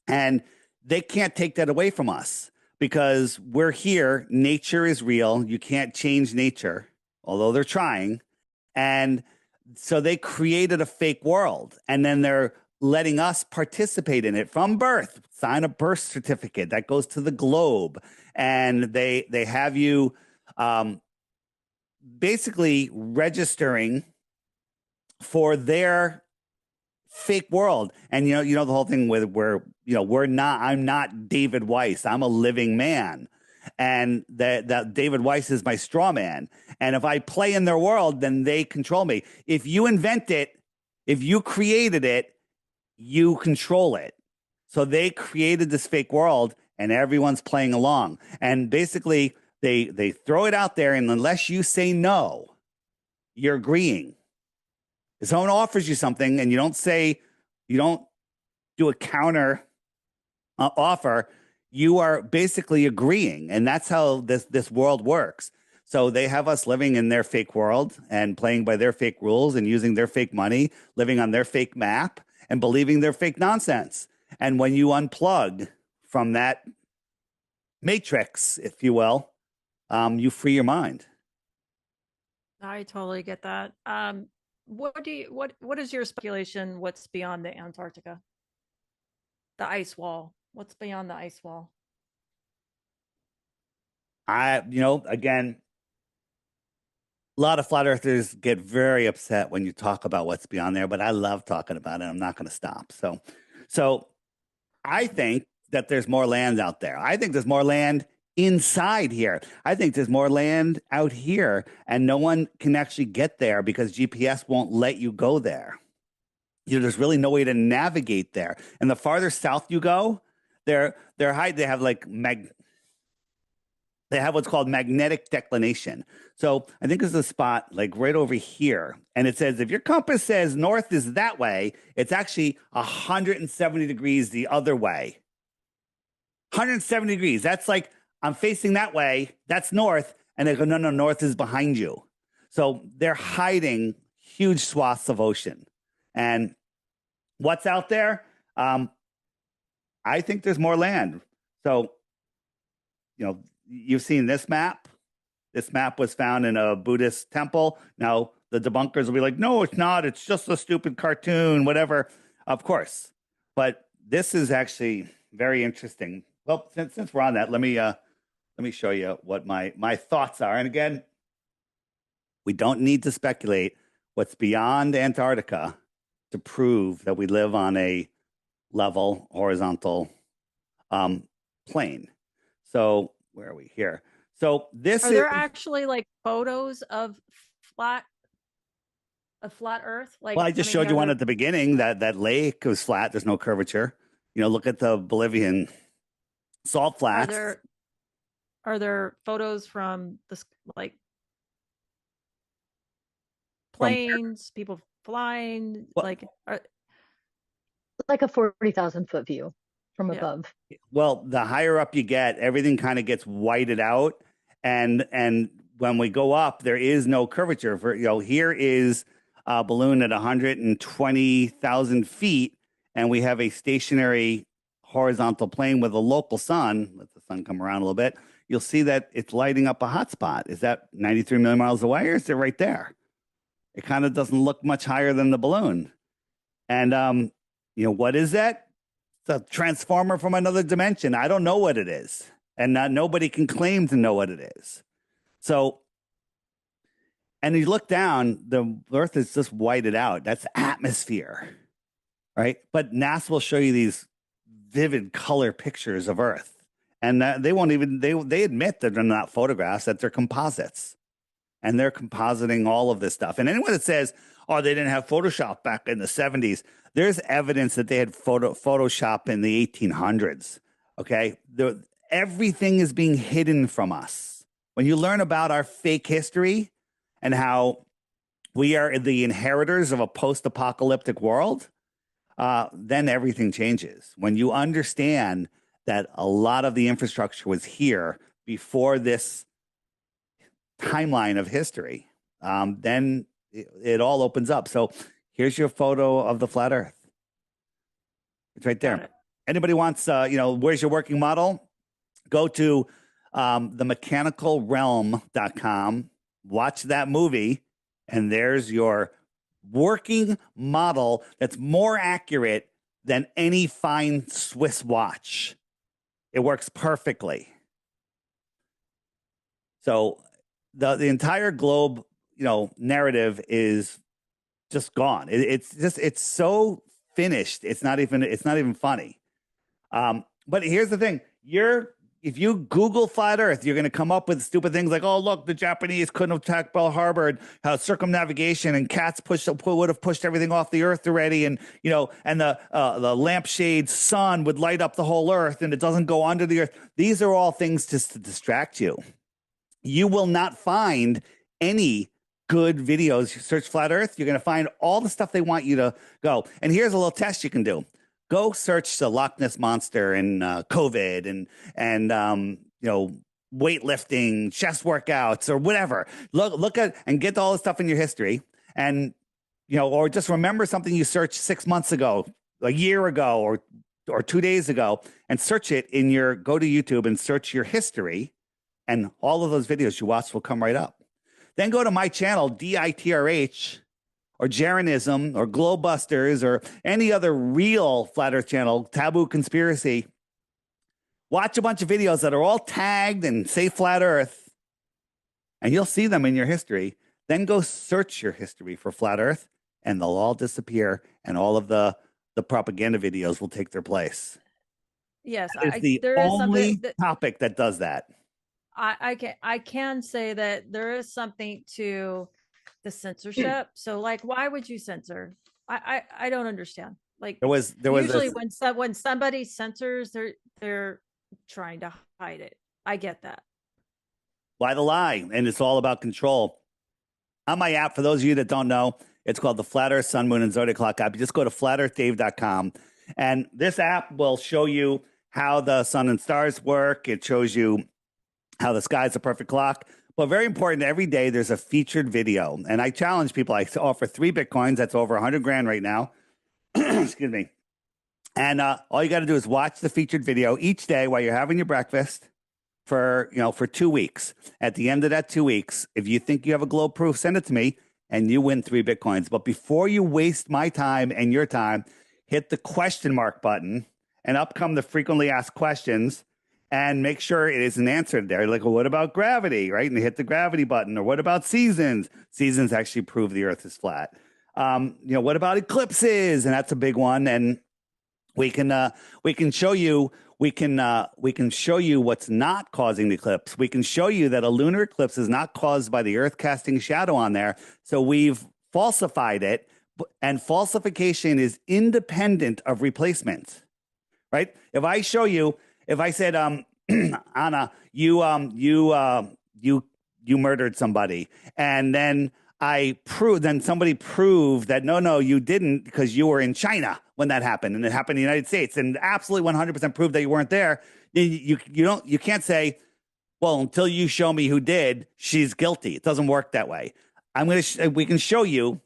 And they can't take that away from us, because we're here. Nature is real. You can't change nature, although they're trying. And so they created a fake world, and then they're letting us participate in it from birth. Sign a birth certificate that goes to the globe, and they have you basically registering for their fake world. And you know the whole thing with where I'm not David Weiss. I'm a living man, and that David Weiss is my straw man. And if I play in their world, then they control me. If you invent it, If you created it, you control it. So they created this fake world and everyone's playing along. And basically they throw it out there, and unless you say no, you're agreeing. If someone offers you something and you don't do a counter offer, you are basically agreeing. And that's how this world works. So they have us living in their fake world and playing by their fake rules and using their fake money, living on their fake map and believing their fake nonsense. And when you unplug from that matrix, if you will, you free your mind. I totally get that. What is your speculation? What's beyond the Antarctica? The ice wall. What's beyond the ice wall? Again, a lot of flat earthers get very upset when you talk about what's beyond there, but I love talking about it. I'm not going to stop. So I think that there's more land out there. I think there's more land inside here. I think there's more land out here, and no one can actually get there because GPS won't let you go there. There's really no way to navigate there. And the farther south you go, they have like they have what's called magnetic declination. So I think there's a spot like right over here. And it says, if your compass says north is that way, it's actually 170 degrees the other way. 170 degrees. That's like, I'm facing that way. That's north. And they go, no, north is behind you. So they're hiding huge swaths of ocean. And what's out there? I think there's more land. So, you've seen this map. This map was found in a Buddhist temple. Now, the debunkers will be like, no, it's not. It's just a stupid cartoon, whatever. Of course. But this is actually very interesting. Well, since we're on that, let me show you what my thoughts are. And again, we don't need to speculate what's beyond Antarctica to prove that we live on a level, horizontal plane. So where are we here? So Are there actually like photos of flat Earth? Like, well, I just showed you one at the beginning. That lake was flat. There's no curvature. Look at the Bolivian salt flats. Are there photos from this, like planes, people flying, like a 40,000 foot view from above? Well, the higher up you get, everything kind of gets whited out, and when we go up, there is no curvature. Here is a balloon at 120,000 feet, and we have a stationary horizontal plane with a local sun. Let the sun come around a little bit. You'll see that it's lighting up a hotspot. Is that 93 million miles away, or is it right there? It kind of doesn't look much higher than the balloon. And what is that? It's a transformer from another dimension. I don't know what it is, and nobody can claim to know what it is. So, and you look down, the Earth is just whited out. That's atmosphere, right? But NASA will show you these vivid color pictures of Earth. And they won't even, they admit that they're not photographs, that they're composites. And they're compositing all of this stuff. And anyone that says, oh, they didn't have Photoshop back in the 70s, there's evidence that they had Photoshop in the 1800s. Okay? Everything is being hidden from us. When you learn about our fake history and how we are the inheritors of a post-apocalyptic world, then everything changes. When you understand that a lot of the infrastructure was here before this timeline of history, then it all opens up. So here's your photo of the flat Earth. It's right there. Anybody wants, where's your working model? Go to themechanicalrealm.com, watch that movie, and there's your working model that's more accurate than any fine Swiss watch. It works perfectly. So the entire globe, narrative is just gone. It's so finished. It's not even funny. But here's the thing: your if you Google flat Earth, you're going to come up with stupid things like, oh, look, the Japanese couldn't have attacked Pearl Harbor, and how circumnavigation and cats would have pushed everything off the Earth already, and and the lampshade sun would light up the whole Earth, and it doesn't go under the Earth. These are all things just to distract you. You will not find any good videos. You search flat Earth, you're going to find all the stuff they want you to go. And here's a little test you can do. Go search the Loch Ness Monster and COVID and weightlifting, chest workouts, or whatever. Look at and get all the stuff in your history, and or just remember something you searched 6 months ago, a year ago, or 2 days ago, and search it in your go to YouTube and search your history, and all of those videos you watched will come right up. Then go to my channel, DITRH. Or Jeranism, or Globebusters, or any other real flat Earth channel, Taboo Conspiracy. Watch a bunch of videos that are all tagged and say flat Earth, and you'll see them in your history. Then go search your history for flat Earth, and they'll all disappear, and all of the propaganda videos will take their place. Yes, it's the only topic that does that. I can say that there is something to the censorship. So like, why would you censor? I don't understand. Like there was usually when somebody censors, they're trying to hide it. I get that. Why the lie? And it's all about control. On my app, for those of you that don't know, it's called the Flat Earth, Sun, Moon, and Zodiac Clock app. You just go to flatearthdave.com, and this app will show you how the sun and stars work. It shows you how the sky is a perfect clock. But very important, every day there's a featured video. And I challenge people. I offer 3 Bitcoins. That's over 100 grand right now. Excuse me. And all you got to do is watch the featured video each day while you're having your breakfast for 2 weeks. At the end of that 2 weeks, if you think you have a globe proof, send it to me and you win 3 Bitcoins. But before you waste my time and your time, hit the question mark button, and up come the frequently asked questions. And make sure it isn't answered there. Like, well, what about gravity, right? And you hit the gravity button. Or what about seasons? Seasons actually prove the Earth is flat. What about eclipses? And that's a big one. And we can show you what's not causing the eclipse. We can show you that a lunar eclipse is not caused by the Earth casting shadow on there. So we've falsified it, and falsification is independent of replacement, right? If I show you. If I said, Anna, you murdered somebody, and then somebody proved that no, you didn't, because you were in China when that happened, and it happened in the United States, and absolutely 100% proved that you weren't there. You can't say, well, until you show me who did, she's guilty. It doesn't work that way. We can show you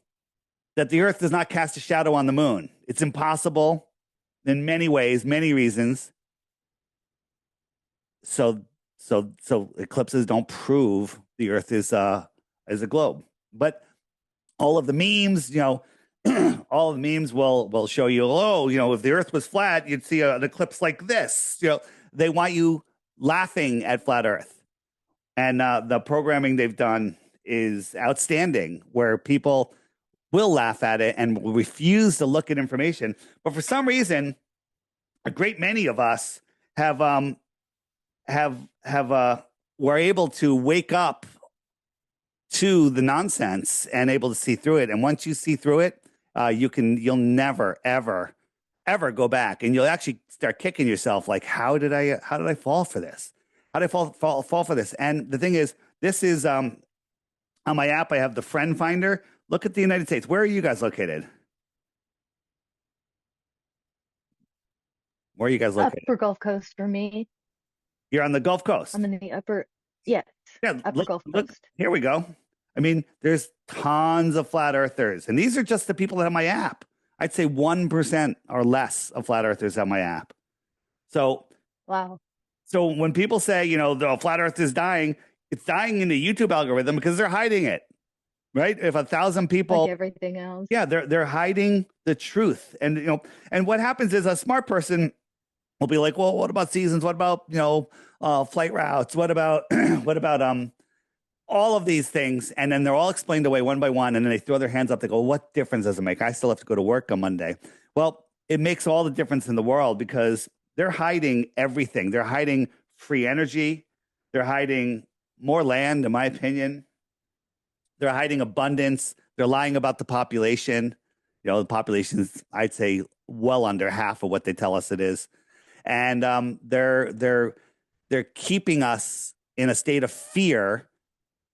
that the Earth does not cast a shadow on the moon. It's impossible in many ways, many reasons. So eclipses don't prove the Earth is a globe. But all of the memes, all of the memes will show you, if the Earth was flat, you'd see an eclipse like this. They want you laughing at flat Earth. And the programming they've done is outstanding, where people will laugh at it and will refuse to look at information. But for some reason, a great many of us were able to wake up to the nonsense and able to see through it. And once you see through it, you'll never, ever go back, and you'll actually start kicking yourself. Like, how did I fall for this? How did I fall for this? And the thing is, this is, on my app, I have the friend finder. Look at the United States. Where are you guys located? Where are you guys located? Upper Gulf Coast for me. You're on the Gulf Coast. I'm in the upper, yes. Yeah, upper Gulf Coast. Here we go. I mean, there's tons of flat earthers, and these are just the people that have my app. I'd say 1% or less of flat earthers have my app. So, wow. So when people say, the flat earth is dying, it's dying in the YouTube algorithm because they're hiding it, right? If 1,000 people, like everything else, yeah, they're hiding the truth, and and what happens is a smart person will be like, well, what about seasons? What about flight routes? What about all of these things? And then they're all explained away one by one, and then they throw their hands up. They go, what difference does it make? I still have to go to work on Monday. Well, it makes all the difference in the world, because they're hiding everything. They're hiding free energy. They're hiding more land, in my opinion. They're hiding abundance. They're lying about the population. You know, the population is, I'd say, well under half of what they tell us it is. And they're keeping us in a state of fear,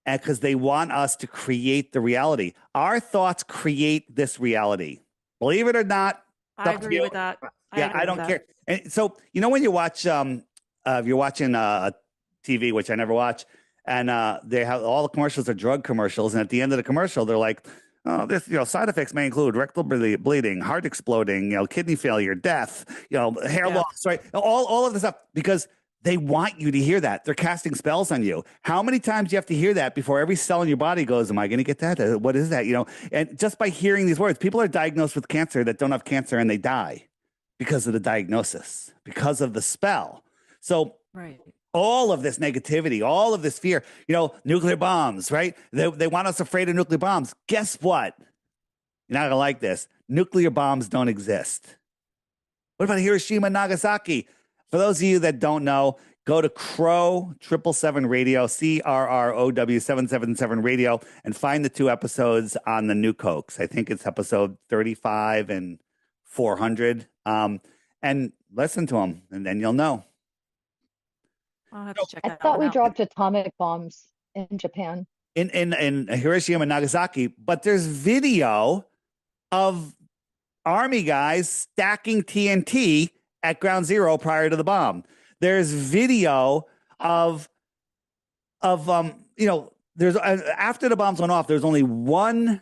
and because they want us to create the reality. Our thoughts create this reality. Believe it or not. I agree with that. I don't care. And so, you know, when you watch, if you're watching TV, which I never watch, and they have all the commercials are drug commercials, and at the end of the commercial, they're like, "Oh, this, you know, side effects may include rectal bleeding, heart exploding, you know, kidney failure, death, you know, hair loss, right? All of this stuff," because they want you to hear that. They're casting spells on you. How many times do you have to hear that before every cell in your body goes, "Am I going to get that? What is that?" You know, and just by hearing these words, people are diagnosed with cancer that don't have cancer, and they die because of the diagnosis, because of the spell. So, right. All of this negativity, all of this fear, you know, nuclear bombs, right? They want us afraid of nuclear bombs. Guess what? You're not going to like this. Nuclear bombs don't exist. What about Hiroshima and Nagasaki? For those of you that don't know, go to Crow 777 Radio, CRROW 777 Radio, and find the 2 episodes on the nuke hoax. I think it's episode 35 and 400. And listen to them, and then you'll know. I'll have to check that I thought we out. dropped atomic bombs in Japan. In Hiroshima and Nagasaki, but there's video of Army guys stacking TNT at ground zero prior to the bomb. There's video of you know, there's after the bombs went off, there's only one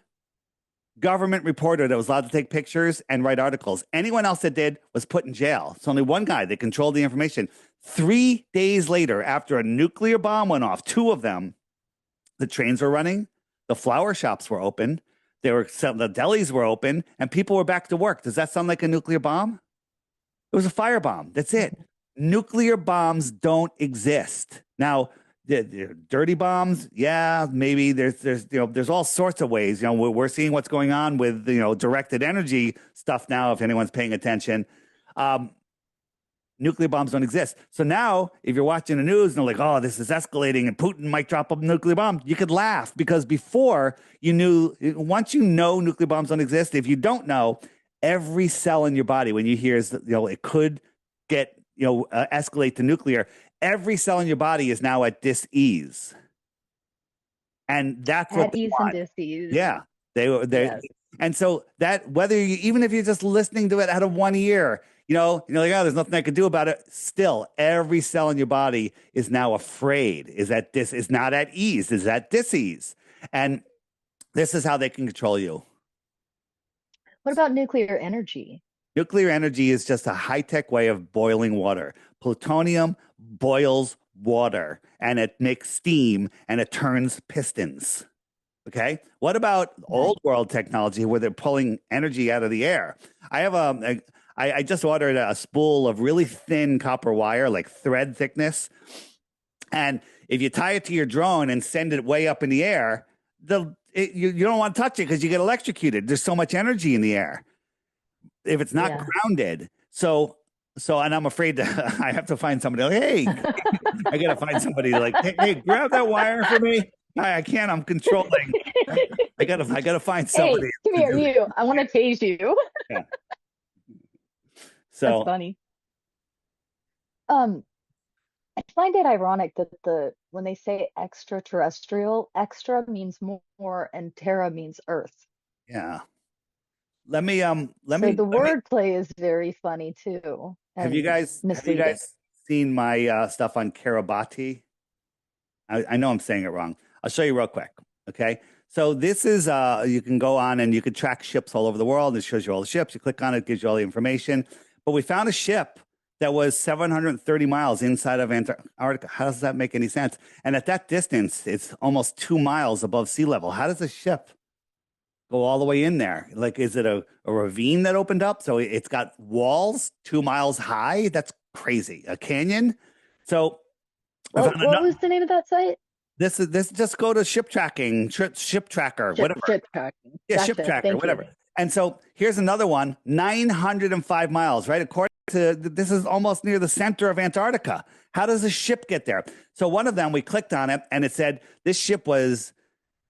government reporter that was allowed to take pictures and write articles. Anyone else that did was put in jail. It's only one guy that controlled the information. 3 days later, after a nuclear bomb went off, 2 of them, the trains were running, the flower shops were open, the delis were open, and people were back to work. Does that sound like a nuclear bomb? It was a firebomb. That's it. Nuclear bombs don't exist. Now, the dirty bombs, yeah, maybe there's you know, there's all sorts of ways. You know, we're seeing what's going on with, you know, directed energy stuff now, if anyone's paying attention. Nuclear bombs don't exist. So now, if you're watching the news and they're like, "Oh, this is escalating and Putin might drop a nuclear bomb," you could laugh, because before you knew, once you know nuclear bombs don't exist, if you don't know, every cell in your body, when you hear, you know, it could get, you know, escalate to nuclear, every cell in your body is now at dis-ease. And that's what they want. And dis-ease. Yeah. Yes. And so that, whether you, even if you're just listening to it out of one ear, you know, you're like, "Oh, there's nothing I could do about it." Still, every cell in your body is now afraid, is not at ease, is at dis-ease. And this is how they can control you. What about nuclear energy? Nuclear energy is just a high-tech way of boiling water. Plutonium boils water, and it makes steam, and it turns pistons. Okay. What about old world technology where they're pulling energy out of the air? I have I just ordered a spool of really thin copper wire, like thread thickness. And if you tie it to your drone and send it way up in the air, you don't want to touch it because you get electrocuted. There's so much energy in the air if it's not grounded. So, and I'm afraid to, I have to find somebody like, "Hey," I got to find somebody like, hey, grab that wire for me. I can't, I'm controlling. I gotta find somebody. Hey, come here, you. I want to tase you. Yeah. So that's funny. I find it ironic that when they say extraterrestrial, extra means more and terra means Earth. Yeah. So the wordplay is very funny too. Have you guys seen my stuff on Kiribati? I know I'm saying it wrong. I'll show you real quick. Okay. So this is, you can go on and you can track ships all over the world. It shows you all the ships. You click on it, gives you all the information. But we found a ship that was 730 miles inside of Antarctica. How does that make any sense? And at that distance, it's almost 2 miles above sea level. How does a ship go all the way in there? Like, is it a ravine that opened up? So it's got walls 2 miles high? That's crazy. A canyon? So what was the name of that site? This just go to ship tracking, ship tracker, whatever. Ship tracking. Yeah, Gotcha. ship tracker, Thank whatever. you. And so here's another one, 905 miles, right? According this is almost near the center of Antarctica. How does a ship get there? So one of them, we clicked on it and it said this ship was,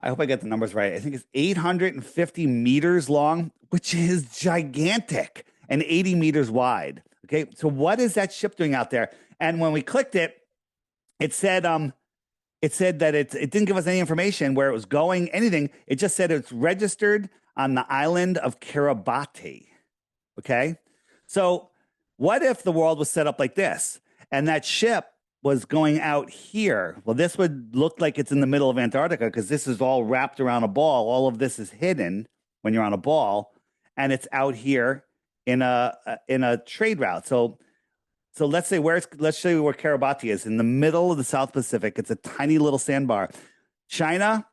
I hope I get the numbers right. I think it's 850 meters long, which is gigantic, and 80 meters wide. Okay. So what is that ship doing out there? And when we clicked it, it said that it didn't give us any information where it was going, anything. It just said it's registered on the island of Kiribati. Okay. So what if the world was set up like this and that ship was going out here? Well, this would look like it's in the middle of Antarctica because this is all wrapped around a ball. All of this is hidden when you're on a ball, and it's out here in a trade route. So let's show you where Kiribati is, in the middle of the South Pacific. It's a tiny little sandbar. China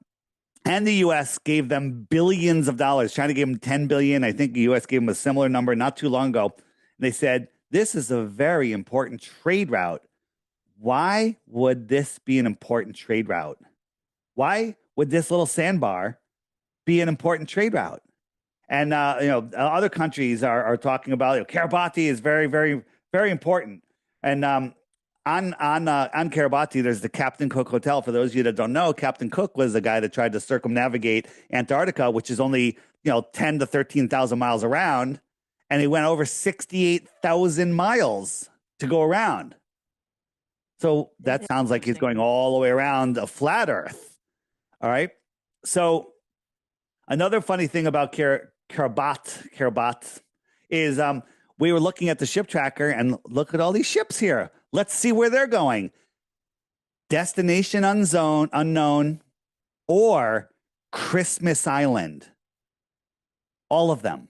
and the U.S. gave them billions of dollars. China gave them 10 billion. I think the U.S. gave them a similar number not too long ago. They said, this is a very important trade route. Why would this be an important trade route? Why would this little sandbar be an important trade route? And, other countries are talking about, Kiribati is very, very, very important. And on Kiribati, there's the Captain Cook Hotel. For those of you that don't know, Captain Cook was the guy that tried to circumnavigate Antarctica, which is only 10 to 13,000 miles around, and he went over 68,000 miles to go around. So that sounds like he's going all the way around a flat Earth. All right. So another funny thing about Kiribati is we were looking at the ship tracker and look at all these ships here. Let's see where they're going. Destination unknown, or Christmas Island. All of them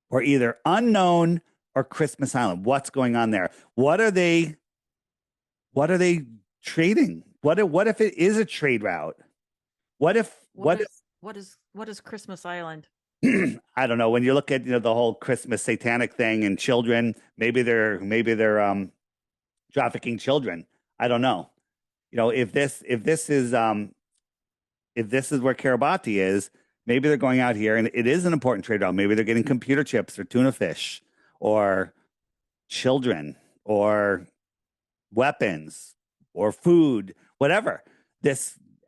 were either unknown or Christmas Island. What's going on there? What are they trading? What if it is a trade route? What is Christmas Island? I don't know. When you look at the whole Christmas satanic thing and children, maybe they're trafficking children. I don't know. If this is where Kiribati is, maybe they're going out here and it is an important trade route. Maybe they're getting computer chips or tuna fish or children or weapons or food, whatever.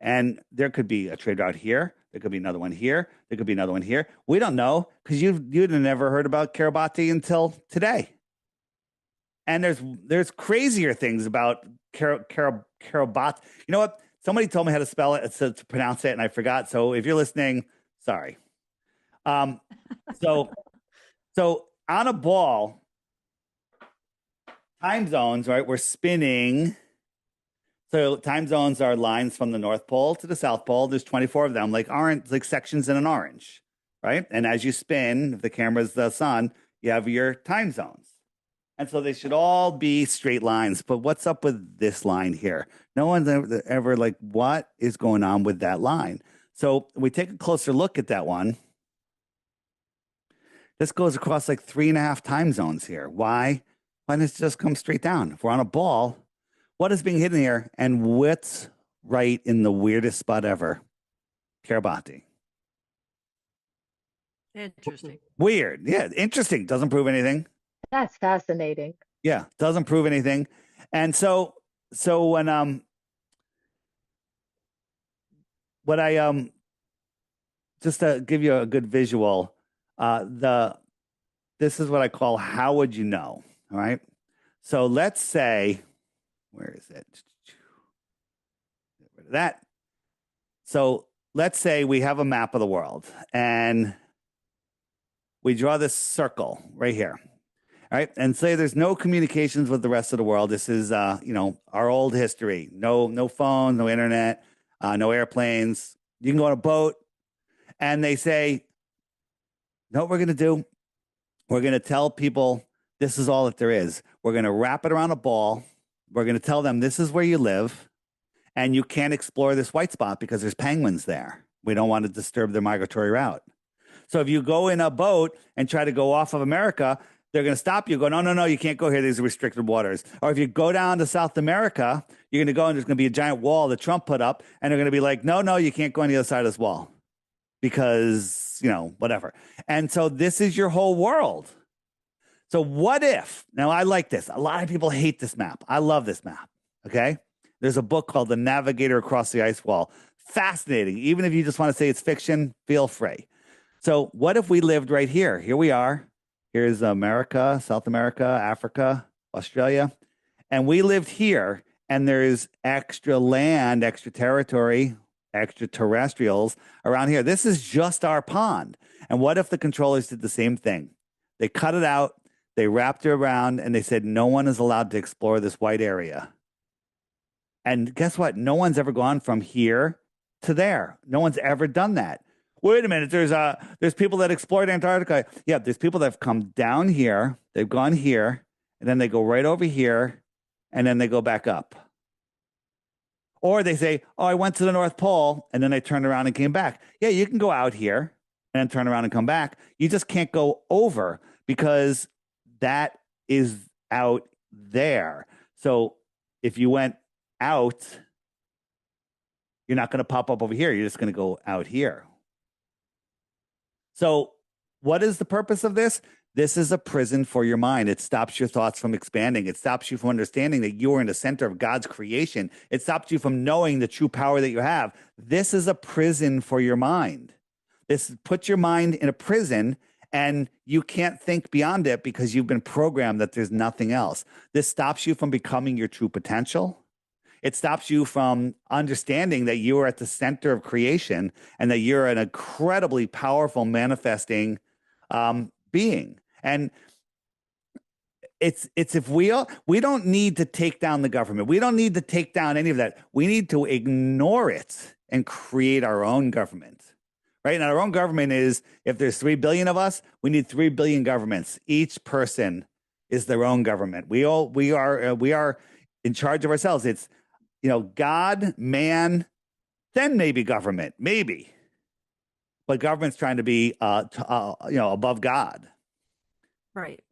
And there could be a trade route here. There could be another one here. There could be another one here. We don't know because you'd have never heard about Kiribati until today. And there's crazier things about Kiribati. You know what? Somebody told me how to spell it, to pronounce it, and I forgot. So if you're listening, sorry. So on a ball, time zones, right? We're spinning. So time zones are lines from the North Pole to the South Pole. There's 24 of them, like sections in an orange, right? And as you spin, if the camera's the sun, you have your time zones. And so they should all be straight lines. But what's up with this line here? No one's ever like, what is going on with that line? So we take a closer look at that one. This goes across like 3.5 time zones here. Why? Why doesn't it just come straight down? If we're on a ball, what is being hidden here? And what's right in the weirdest spot ever? Kiribati. Interesting. Weird. Yeah, interesting. Doesn't prove anything. That's fascinating. Yeah, doesn't prove anything. And so when what I just to give you a good visual, this is what I call how would you know? All right. So let's say, where is it? Get rid of that. So let's say we have a map of the world and we draw this circle right here. All right. And say there's no communications with the rest of the world. This is, our old history. No phone, no internet, no airplanes. You can go on a boat. And they say, you know what we're going to do? We're going to tell people this is all that there is. We're going to wrap it around a ball. We're going to tell them this is where you live. And you can't explore this white spot because there's penguins there. We don't want to disturb their migratory route. So if you go in a boat and try to go off of America, they're going to stop you. Go, no, you can't go here. These are restricted waters. Or if you go down to South America, you're going to go and there's going to be a giant wall that Trump put up. And they're going to be like, no, you can't go on the other side of this wall because, whatever. And so this is your whole world. So what if, now I like this. A lot of people hate this map. I love this map. Okay. There's a book called The Navigator Across the Ice Wall. Fascinating. Even if you just want to say it's fiction, feel free. So what if we lived right here? Here we are. Here's America, South America, Africa, Australia. And we lived here, and there's extra land, extra territory, extraterrestrials around here. This is just our pond. And what if the controllers did the same thing? They cut it out, they wrapped it around, and they said, no one is allowed to explore this white area. And guess what? No one's ever gone from here to there. No one's ever done that. Wait a minute. There's people that explored Antarctica. Yeah, there's people that have come down here. They've gone here, and then they go right over here, and then they go back up. Or they say, oh, I went to the North Pole, and then I turned around and came back. Yeah, you can go out here and then turn around and come back. You just can't go over because that is out there. So if you went out, you're not going to pop up over here. You're just going to go out here. So what is the purpose of this? This is a prison for your mind. It stops your thoughts from expanding. It stops you from understanding that you are in the center of God's creation. It stops you from knowing the true power that you have. This is a prison for your mind. This puts your mind in a prison, and you can't think beyond it because you've been programmed that there's nothing else. This stops you from becoming your true potential. It stops you from understanding that you are at the center of creation and that you're an incredibly powerful manifesting being. And it's if we don't need to take down the government. We don't need to take down any of that. We need to ignore it and create our own government. Right? And our own government is, if there's 3 billion of us, we need 3 billion governments. Each person is their own government. We are in charge of ourselves. It's, God, man, then maybe government, maybe. But government's trying to be, above God. Right.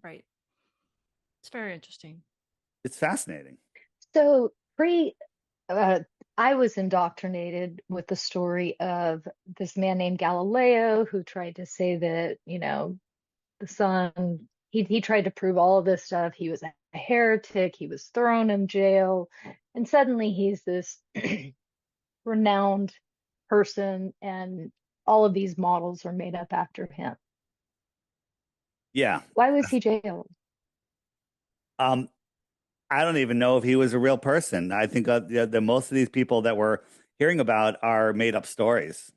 Right. It's very interesting. It's fascinating. So I was indoctrinated with the story of this man named Galileo who tried to say that, the sun, he tried to prove all of this stuff. He was a heretic. He was thrown in jail. And suddenly he's this renowned person, and all of these models are made up after him. Yeah. Why was he jailed? I don't even know if he was a real person. I think that most of these people that we're hearing about are made up stories.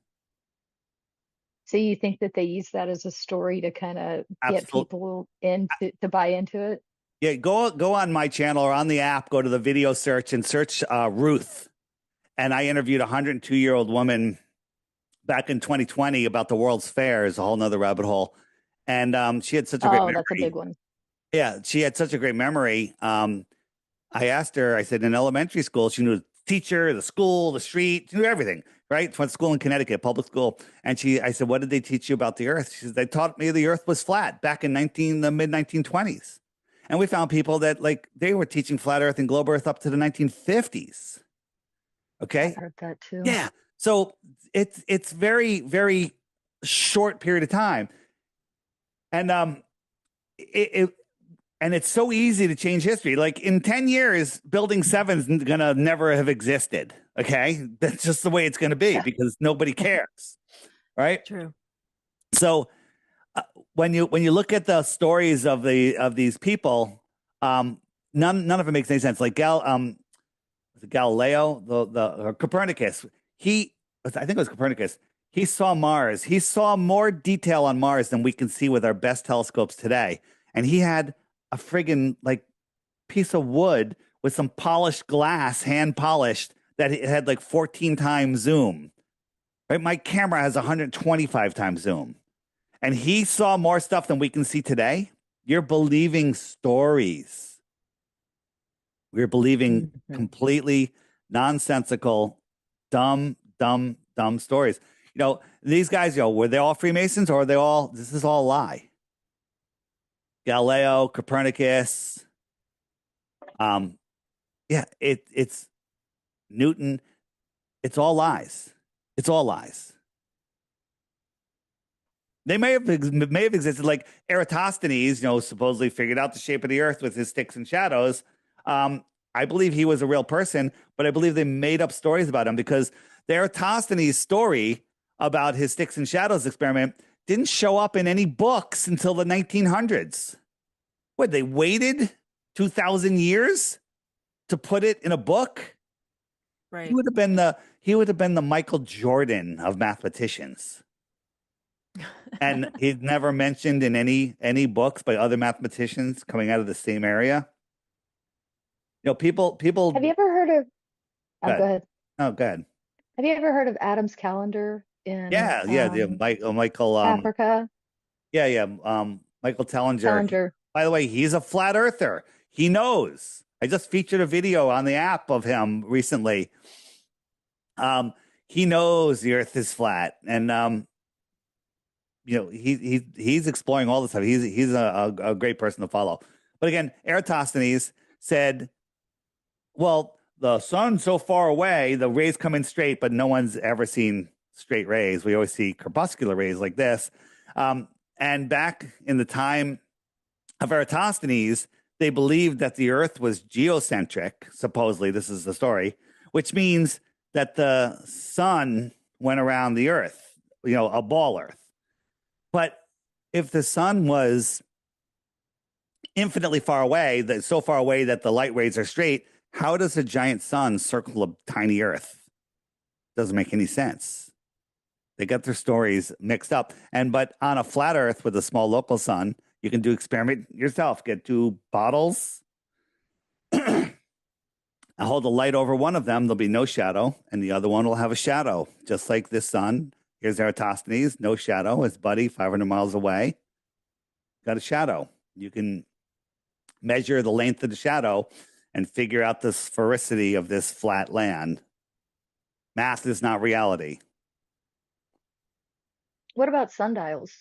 So you think that they use that as a story to kind of get people to buy into it? Yeah, go on my channel or on the app, go to the video search and search Ruth. And I interviewed a 102-year-old woman back in 2020 about the World's Fair. Is a whole nother rabbit hole. And she had such a great memory. That's a big one. Yeah, she had such a great memory. I asked her, I said, in elementary school, she knew the teacher, the school, the street, she knew everything, right? Went to school in Connecticut, public school. And I said, what did they teach you about the earth? She said, they taught me the earth was flat back in the mid 1920s. And we found people that they were teaching flat earth and globe earth up to the 1950s. Okay. I heard that too. Yeah. So it's very, very short period of time. And and it's so easy to change history. Like in 10 years, Building 7 is going to never have existed. Okay. That's just the way it's going to be because nobody cares. Right. True. So when you look at the stories of these people, none of it makes any sense. Like Galileo, the Copernicus, I think it was Copernicus. He saw Mars. He saw more detail on Mars than we can see with our best telescopes today. And he had a friggin' piece of wood with some polished glass, hand polished, that it had 14 times zoom. Right? My camera has 125 times zoom. And he saw more stuff than we can see today. You're believing stories. We're believing completely nonsensical, dumb stories. These guys, were they all Freemasons or this is all a lie? Galileo, Copernicus. It's Newton. It's all lies. It's all lies. They may have existed. Like Eratosthenes, supposedly figured out the shape of the Earth with his sticks and shadows. I believe he was a real person, but I believe they made up stories about him because the Eratosthenes story about his sticks and shadows experiment didn't show up in any books until the 1900s. What, they waited 2,000 years to put it in a book? Right. He would have been the Michael Jordan of mathematicians. And he's never mentioned in any books by other mathematicians coming out of the same area. People. Have you ever heard of? Go Oh, go ahead. ahead. Oh, go ahead. Have you ever heard of Adam's calendar in Yeah. Michael. Africa? Yeah. Michael Tellinger. Tellinger. By the way, he's a flat earther. He knows. I just featured a video on the app of him recently. He knows the Earth is flat, and he's exploring all this stuff. He's a great person to follow. But again, Eratosthenes said, well, the sun's so far away, the rays come in straight, but no one's ever seen straight rays. We always see crepuscular rays like this. And back in the time of Eratosthenes, they believed that the Earth was geocentric. Supposedly, this is the story, which means that the sun went around the Earth, a ball Earth. But if the sun was infinitely far away, so far away that the light rays are straight, how does a giant sun circle a tiny Earth? Doesn't make any sense. They got their stories mixed up. But on a flat Earth with a small local sun, you can do experiment yourself. Get 2 bottles. I hold a light over one of them. There'll be no shadow, and the other one will have a shadow, just like this sun. Here's Eratosthenes, no shadow. His buddy, 500 miles away, got a shadow. You can measure the length of the shadow and figure out the sphericity of this flat land. Math is not reality. What about sundials?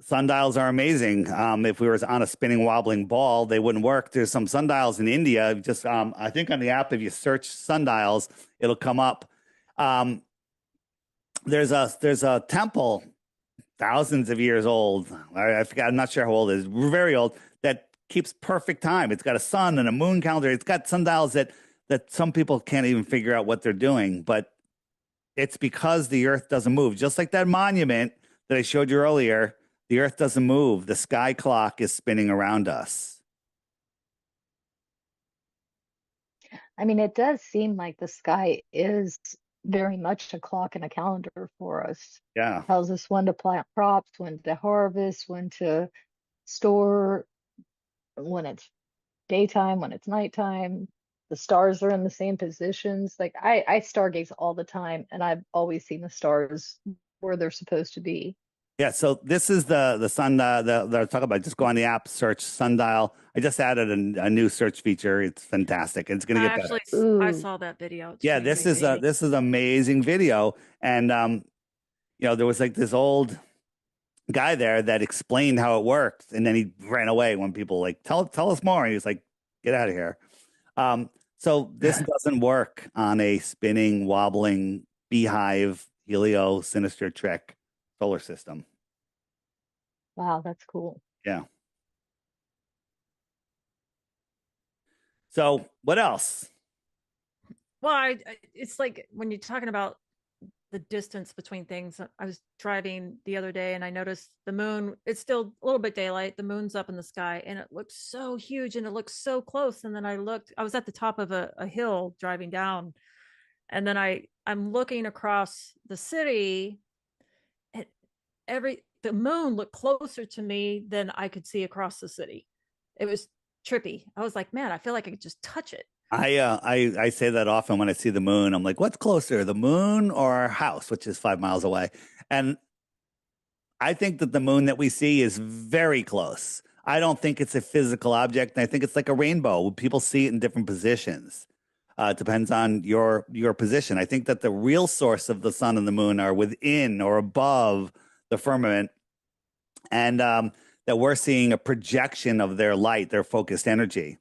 Sundials are amazing. If we were on a spinning, wobbling ball, they wouldn't work. There's some sundials in India. Just I think on the app, if you search sundials, it'll come up. There's a temple, thousands of years old. I forgot. I'm not sure how old it is. Very old. That keeps perfect time. It's got a sun and a moon calendar. It's got sundials that some people can't even figure out what they're doing. But it's because the Earth doesn't move. Just like that monument that I showed you earlier. The Earth doesn't move. The sky clock is spinning around us. I mean, it does seem like the sky is very much a clock and a calendar for us. Yeah. It tells us when to plant crops, when to harvest, when to store, when it's daytime, when it's nighttime. The stars are in the same positions. Like I stargaze all the time, and I've always seen the stars where they're supposed to be. Yeah, so this is the sun that I was talking about. Just go on the app, search sundial. I just added a new search feature. It's fantastic. It's going to get better. I saw that video. Yeah, this is an amazing video, and there was like this old guy there that explained how it worked, and then he ran away when people like tell us more. And he was like, "Get out of here." So this doesn't work on a spinning, wobbling beehive, helio, sinister trick solar system. Wow, that's cool. Yeah. So what else? Well, it's like when you're talking about the distance between things. I was driving the other day and I noticed the moon. It's still a little bit daylight. The moon's up in the sky and it looks so huge and it looks so close. And then I was at the top of a hill driving down, and then I'm looking across the city. The moon looked closer to me than I could see across the city. It was trippy. I was like, man, I feel like I could just touch it. I say that often when I see the moon. I'm like, what's closer, the moon or our house, which is 5 miles away? And I think that the moon that we see is very close. I don't think it's a physical object. And I think it's like a rainbow. People see it in different positions. It depends on your position. I think that the real source of the sun and the moon are within or above the firmament, and that we're seeing a projection of their light, their focused energy.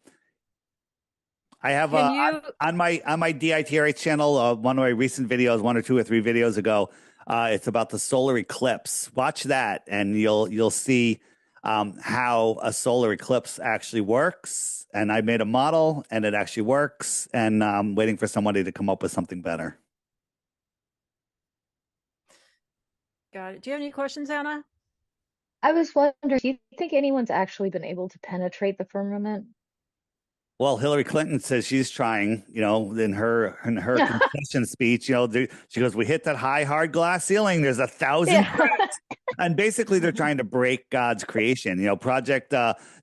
I have on my DITRH channel, one of my recent videos, 1 or 2 or 3 videos ago, It's about the solar eclipse. Watch that, and you'll see how a solar eclipse actually works. And I made a model, and it actually works. And I'm waiting for somebody to come up with something better. Got it. Do you have any questions, Anna? I was wondering, do you think anyone's actually been able to penetrate the firmament? Well, Hillary Clinton says she's trying, in her concession speech, she goes, "We hit that high, hard glass ceiling. There's 1,000 Yeah. threats." And basically, they're trying to break God's creation. Project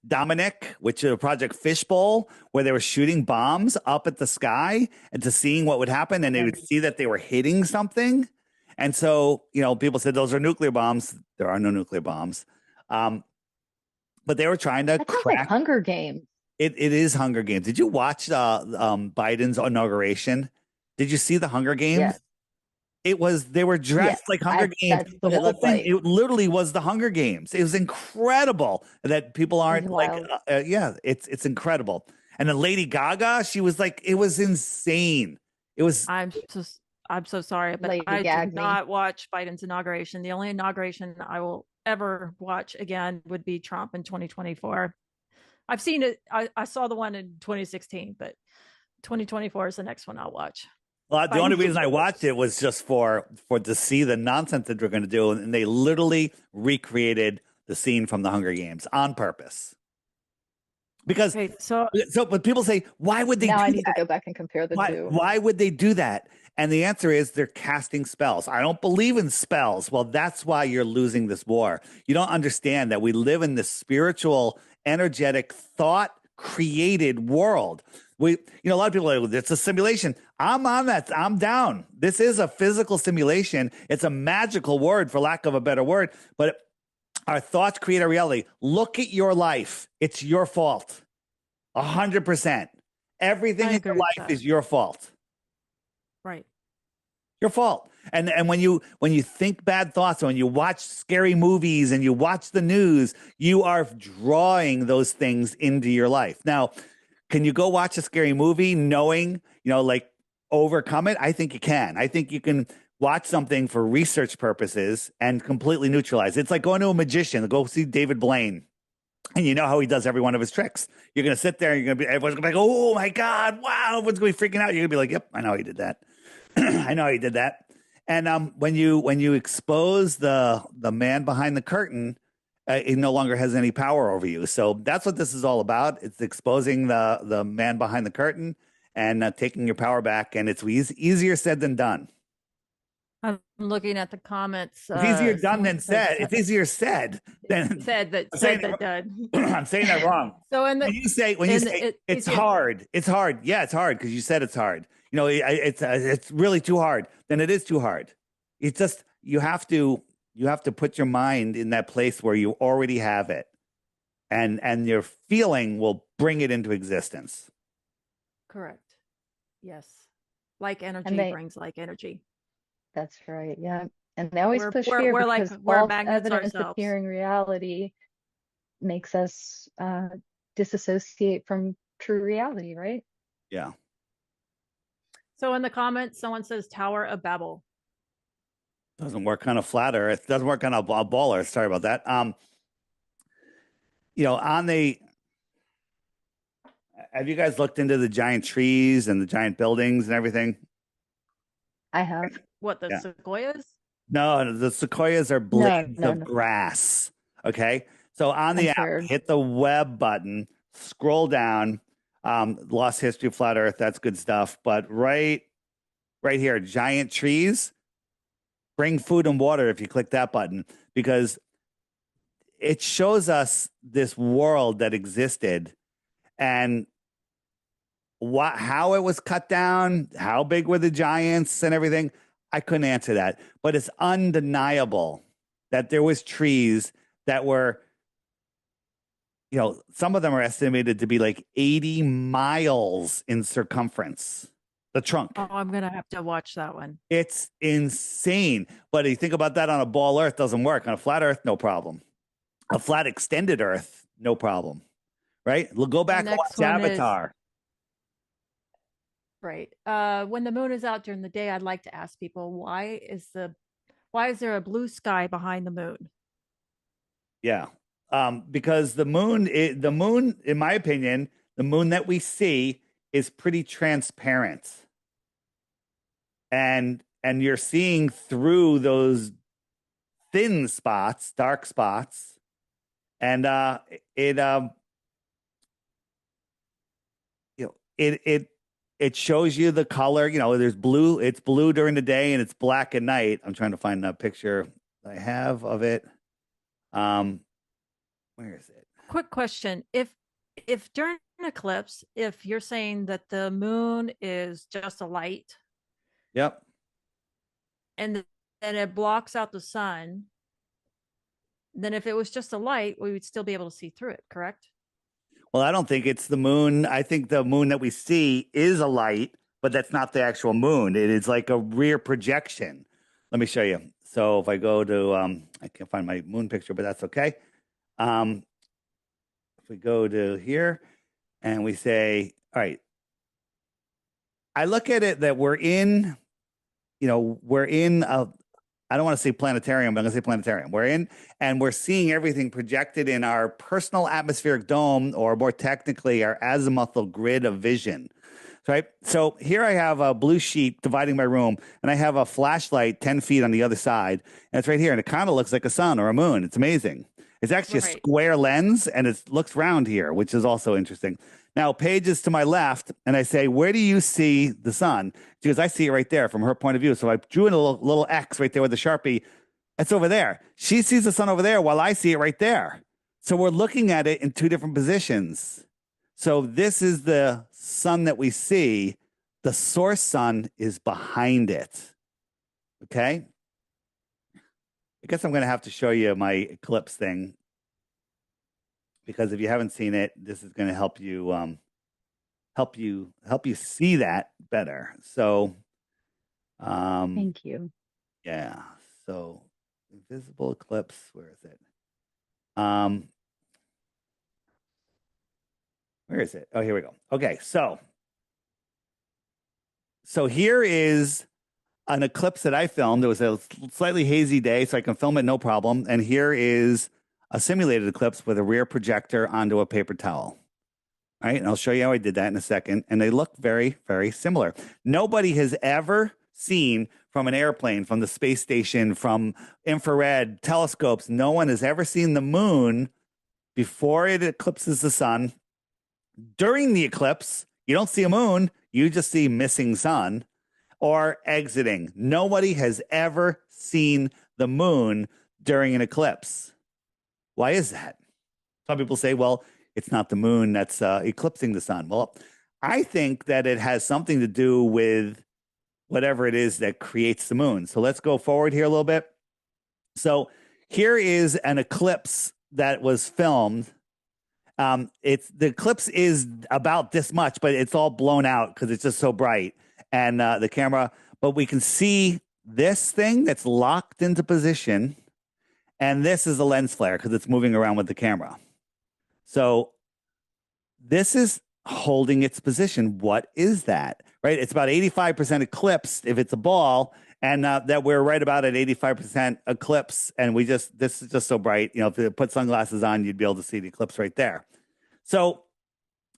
Dominic, which is a Project Fishbowl, where they were shooting bombs up at the sky and to seeing what would happen, and they would see that they were hitting something. And so, people said those are nuclear bombs. There are no nuclear bombs, but they were trying to That sounds like crack. Hunger Games. It is Hunger Games. Did you watch Biden's inauguration? Did you see the Hunger Games? Yeah. They were dressed like Hunger Games. That's The what it whole looked thing, like. it literally was the Hunger Games. It was incredible that people aren't like, Wild. it's incredible. And then Lady Gaga, she was like, it was insane. It was. I'm so sorry, but Lady I Gag did me. not watch Biden's inauguration. The only inauguration I will ever watch again would be Trump in 2024. I've seen it. I saw the one in 2016, but 2024 is the next one I'll watch. Well, the only reason I watched it was just for to see the nonsense that they're going to do, and they literally recreated the scene from the Hunger Games on purpose. Because but people say, why would they now do I need that? to go back and compare the two. Why would they do that? And the answer is they're casting spells. I don't believe in spells. Well, that's why you're losing this war. You don't understand that we live in this spiritual, energetic, thought created world. A lot of people are like, it's a simulation. I'm on that. I'm down. This is a physical simulation. It's a magical word, for lack of a better word, but our thoughts create a reality. Look at your life. It's your fault. 100%. Everything in your life is your fault. Right. Your fault. And when you think bad thoughts, when you watch scary movies and you watch the news, you are drawing those things into your life. Now, can you go watch a scary movie knowing, like overcome it? I think you can. I think you can watch something for research purposes and completely neutralize. It's like going to a magician. Go see David Blaine. And you know how he does every one of his tricks. You're going to sit there and everyone's going to be like, oh my God, wow. Everyone's going to be freaking out. You're going to be like, yep, I know he did that. I know he did that. And when you expose the man behind the curtain, it no longer has any power over you. So that's what this is all about. It's exposing the man behind the curtain and taking your power back. And it's easier said than done. I'm looking at the comments. It's easier done than said. It's easier said than done. I'm saying that wrong. So when you say it's hard, it's hard. Yeah, it's hard because you said it's hard. It's really too hard. Then it is too hard. It's just you have to put your mind in that place where you already have it, and your feeling will bring it into existence. Correct. Yes. Like energy brings like energy. That's right. Yeah. And they always push fear because false evidence appearing reality makes us disassociate from true reality, right? Yeah. So in the comments, someone says Tower of Babel. Doesn't work on a flat Earth. Doesn't work on a ball Earth. Sorry about that. Have you guys looked into the giant trees and the giant buildings and everything? I have. What, the sequoias? No, the sequoias are blades of grass. Okay. So on the app, hit the web button, scroll down, Lost History of Flat Earth. That's good stuff. But right here, giant trees, bring food and water if you click that button, because it shows us this world that existed and how it was cut down, how big were the giants and everything. I couldn't answer that, but it's undeniable that there was trees that were, some of them are estimated to be like 80 miles in circumference. The trunk. Oh, I'm going to have to watch that one. It's insane. But you think about that on a ball Earth, doesn't work. On a flat Earth, no problem. A flat extended Earth, no problem. Right? Go back and watch Avatar. Right. When the moon is out during the day, I'd like to ask people, why is the why is there a blue sky behind the moon? Yeah. Because the moon, in my opinion, the moon that we see is pretty transparent. And you're seeing through those thin spots, dark spots. And it shows you the color. There's blue. It's blue during the day and it's black at night. I'm trying to find a picture I have of it. Where is it? Quick question. If during an eclipse, if you're saying that the moon is just a light. Yep. And then it blocks out the sun, then if it was just a light, we would still be able to see through it, correct? Well, I don't think it's the moon. I think the moon that we see is a light, but that's not the actual moon. It is like a rear projection. Let me show you. So if I go to, I can't find my moon picture, but that's okay. If we go to here and we say, all right, I look at it that we're in a, I don't want to say planetarium, but I'm going to say planetarium. We're in, and we're seeing everything projected in our personal atmospheric dome, or more technically, our azimuthal grid of vision. Right. So here I have a blue sheet dividing my room, and I have a flashlight 10 feet on the other side, and it's right here, and it kind of looks like a sun or a moon. It's amazing. It's actually a square lens, and it looks round here, which is also interesting. Now, Paige is to my left, and I say, where do you see the sun? She goes, I see it right there from her point of view. So I drew in a little X right there with the Sharpie. It's over there. She sees the sun over there while I see it right there. So we're looking at it in two different positions. So this is the sun that we see. The source sun is behind it. Okay? I guess I'm going to have to show you my eclipse thing, because if you haven't seen it, this is going to help you see that better. So, thank you. Yeah. So, invisible eclipse. Where is it? Where is it? Oh, here we go. Okay. So here is an eclipse that I filmed. It was a slightly hazy day, so I can film it no problem. And here is a simulated eclipse with a rear projector onto a paper towel. All right, and I'll show you how I did that in a second. And they look very, very similar. Nobody has ever seen from an airplane, from the space station, from infrared telescopes, no one has ever seen the moon before it eclipses the sun. During the eclipse, you don't see a moon, you just see missing sun, or exiting. Nobody has ever seen the moon during an eclipse. Why is that? Some people say, well, it's not the moon that's eclipsing the sun. Well, I think that it has something to do with whatever it is that creates the moon. So let's go forward here a little bit. So here is an eclipse that was filmed. The eclipse is about this much, but it's all blown out because it's just so bright. And the camera, but we can see this thing that's locked into position. And this is a lens flare because it's moving around with the camera. So this is holding its position. What is that? Right? It's about 85% eclipsed if it's a ball, and that we're right about at 85% eclipse. And this is just so bright. If you put sunglasses on, you'd be able to see the eclipse right there. So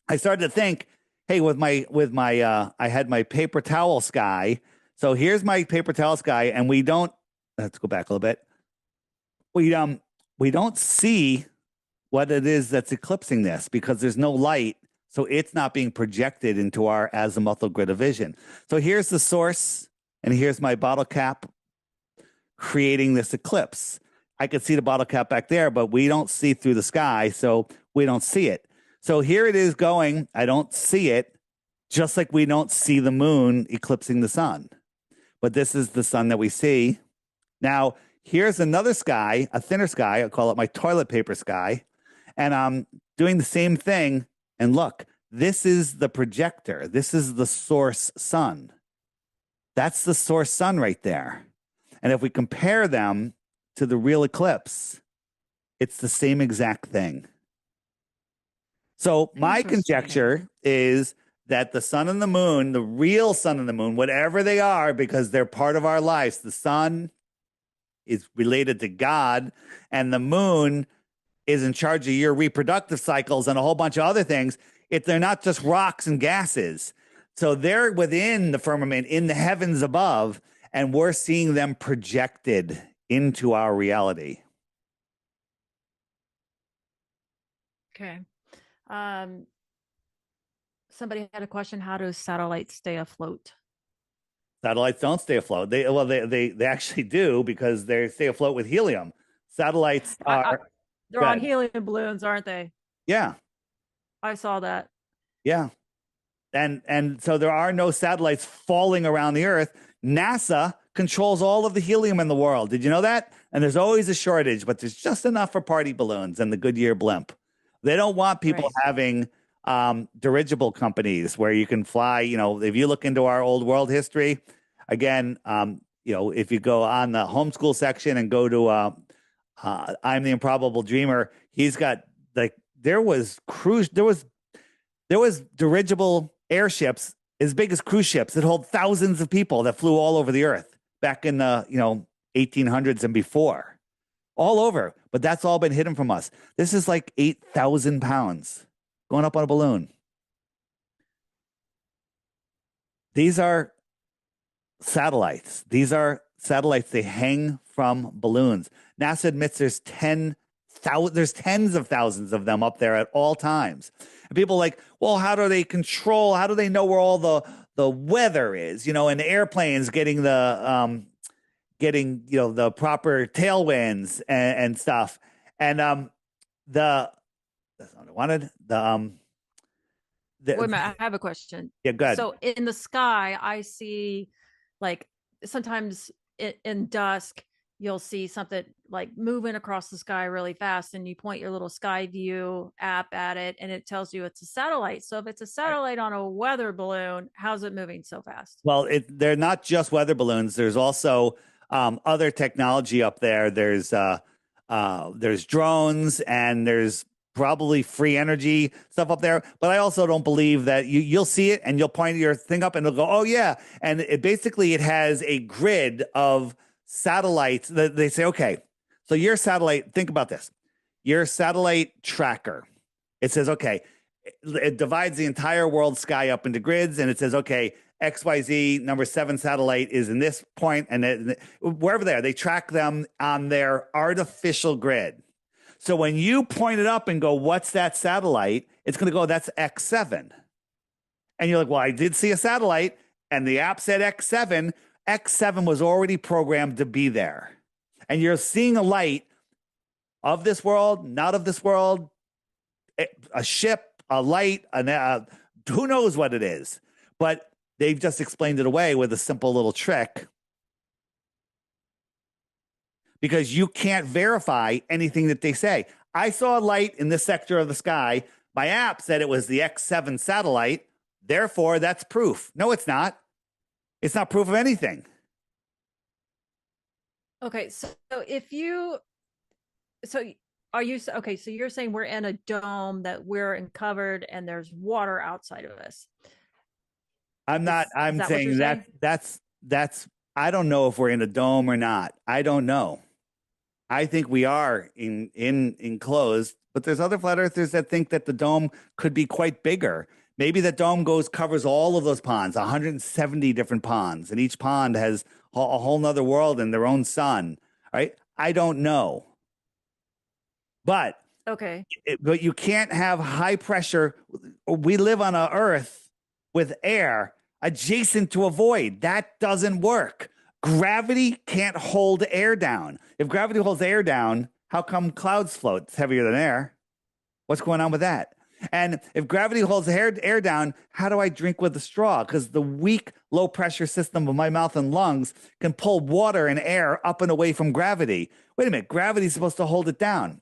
I started to think, hey, I had my paper towel sky. So here's my paper towel sky, and let's go back a little bit. We don't see what it is that's eclipsing this because there's no light. So it's not being projected into our azimuthal grid of vision. So here's the source, and here's my bottle cap creating this eclipse. I could see the bottle cap back there, but we don't see through the sky, so we don't see it. So here it is going. I don't see it, just like we don't see the moon eclipsing the sun. But this is the sun that we see. Now, here's another sky, a thinner sky. I'll call it my toilet paper sky. And I'm doing the same thing. And look, this is the projector. This is the source sun. That's the source sun right there. And if we compare them to the real eclipse, it's the same exact thing. So my conjecture is that the sun and the moon, the real sun and the moon, whatever they are, because they're part of our lives, the sun is related to God, and the moon is in charge of your reproductive cycles and a whole bunch of other things. They're not just rocks and gases. So they're within the firmament, in the heavens above, and we're seeing them projected into our reality. Okay. Somebody had a question. How do satellites stay afloat? Satellites don't stay afloat. They actually do, because they stay afloat with helium. Satellites are they're on helium balloons, aren't they? Yeah. I saw that. Yeah. And so there are no satellites falling around the Earth. NASA controls all of the helium in the world. Did you know that? And there's always a shortage, but there's just enough for party balloons and the Goodyear blimp. They don't want people having dirigible companies where you can fly. You know, if you look into our old world history, again, you know, if you go on the homeschool section and go to I'm the Improbable Dreamer, he's got, like, there was dirigible airships as big as cruise ships that hold thousands of people that flew all over the Earth back in the 1800s and before, all over. But that's all been hidden from us. This is like 8,000 pounds going up on a balloon. These are satellites. They hang from balloons. NASA admits there's tens of thousands of them up there at all times. And people are like, well, how do they know where all the weather is? And the airplanes getting the the proper tailwinds and stuff. And that's not what I wanted. Wait a minute, I have a question. Yeah, go ahead. So in the sky, I see, like, sometimes in dusk, you'll see something like moving across the sky really fast, and you point your little Sky View app at it, and it tells you it's a satellite. So if it's a satellite on a weather balloon, how's it moving so fast? Well, they're not just weather balloons. There's also other technology up there. There's drones, and there's probably free energy stuff up there. But I also don't believe that you'll see it and you'll point your thing up and it'll go, oh yeah. And it has a grid of satellites that they say, okay, so your satellite, think about this, your satellite tracker, it says, okay, it divides the entire world sky up into grids, and it says, okay, XYZ number 7 satellite is in this point, and wherever they track them on their artificial grid. So when you point it up and go, what's that satellite? It's going to go, that's X7. And you're like, well, I did see a satellite, and the app said X7. X7 was already programmed to be there. And you're seeing a light of this world, not of this world, a ship, a light, who knows what it is. But they've just explained it away with a simple little trick, because you can't verify anything that they say. I saw a light in this sector of the sky. My app said it was the X7 satellite. Therefore, that's proof. No, it's not. It's not proof of anything. Okay, so so you're saying we're in a dome that we're covered and there's water outside of us. I'm saying that's I don't know if we're in a dome or not. I don't know. I think we are enclosed, but there's other flat earthers that think that the dome could be quite bigger. Maybe the dome covers all of those ponds, 170 different ponds, and each pond has a whole nother world and their own sun, right? I don't know. But okay. But you can't have high pressure. We live on an Earth with air adjacent to a void. That doesn't work. Gravity can't hold air down. If gravity holds air down, how come clouds float? It's heavier than air. What's going on with that? And if gravity holds air down, how do I drink with a straw? Because the weak, low-pressure system of my mouth and lungs can pull water and air up and away from gravity. Wait a minute, gravity's supposed to hold it down.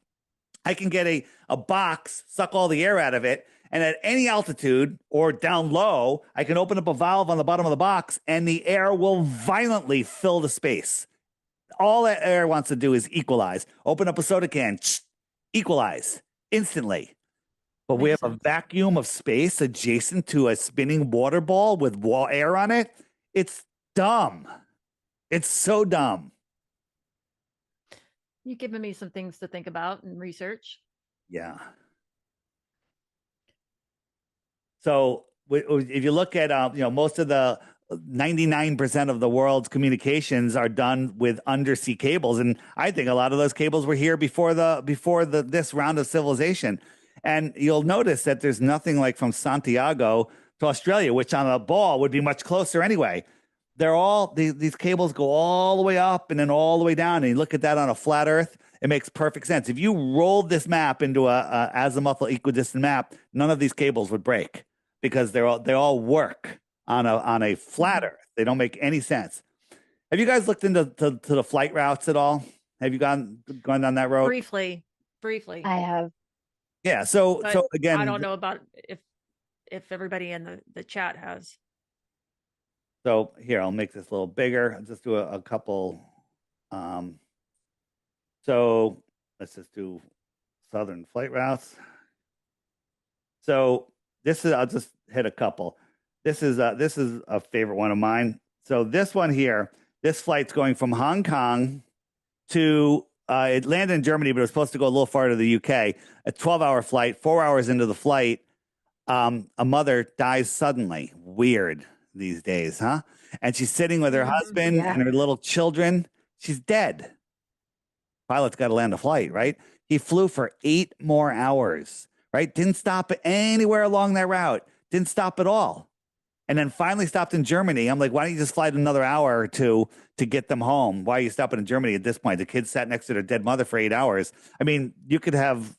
I can get a box, suck all the air out of it, and at any altitude or down low, I can open up a valve on the bottom of the box, and the air will violently fill the space. All that air wants to do is equalize. Open up a soda can, equalize instantly. But we have a vacuum of space adjacent to a spinning water ball with air on it. It's dumb. It's so dumb. You've given me some things to think about and research. Yeah. So if you look at, most of the 99% of the world's communications are done with undersea cables, and I think a lot of those cables were here before this round of civilization. And you'll notice that there's nothing like from Santiago to Australia, which on a ball would be much closer anyway. These cables go all the way up and then all the way down. And you look at that on a flat Earth, it makes perfect sense. If you rolled this map into a azimuthal equidistant map, none of these cables would break because they all work on a flat Earth. They don't make any sense. Have you guys looked into to the flight routes at all? Have you gone down that road? Briefly. I have. Yeah. So But again, I don't know about if everybody in the chat has. So here, I'll make this a little bigger. I'll just do a couple. So let's just do southern flight routes. So I'll just hit a couple. This is a favorite one of mine. So this one here, this flight's going from Hong Kong to, it landed in Germany, but it was supposed to go a little farther to the UK. A 12-hour flight, 4 hours into the flight, a mother dies suddenly. Weird these days, huh? And she's sitting with her husband and her little children. She's dead. Pilot's got to land a flight, right? He flew for 8 more hours, right? Didn't stop anywhere along that route. Didn't stop at all. And then finally stopped in Germany. I'm like, why don't you just fly another hour or two to get them home? Why are you stopping in Germany at this point? The kids sat next to their dead mother for 8 hours. I mean, you could have,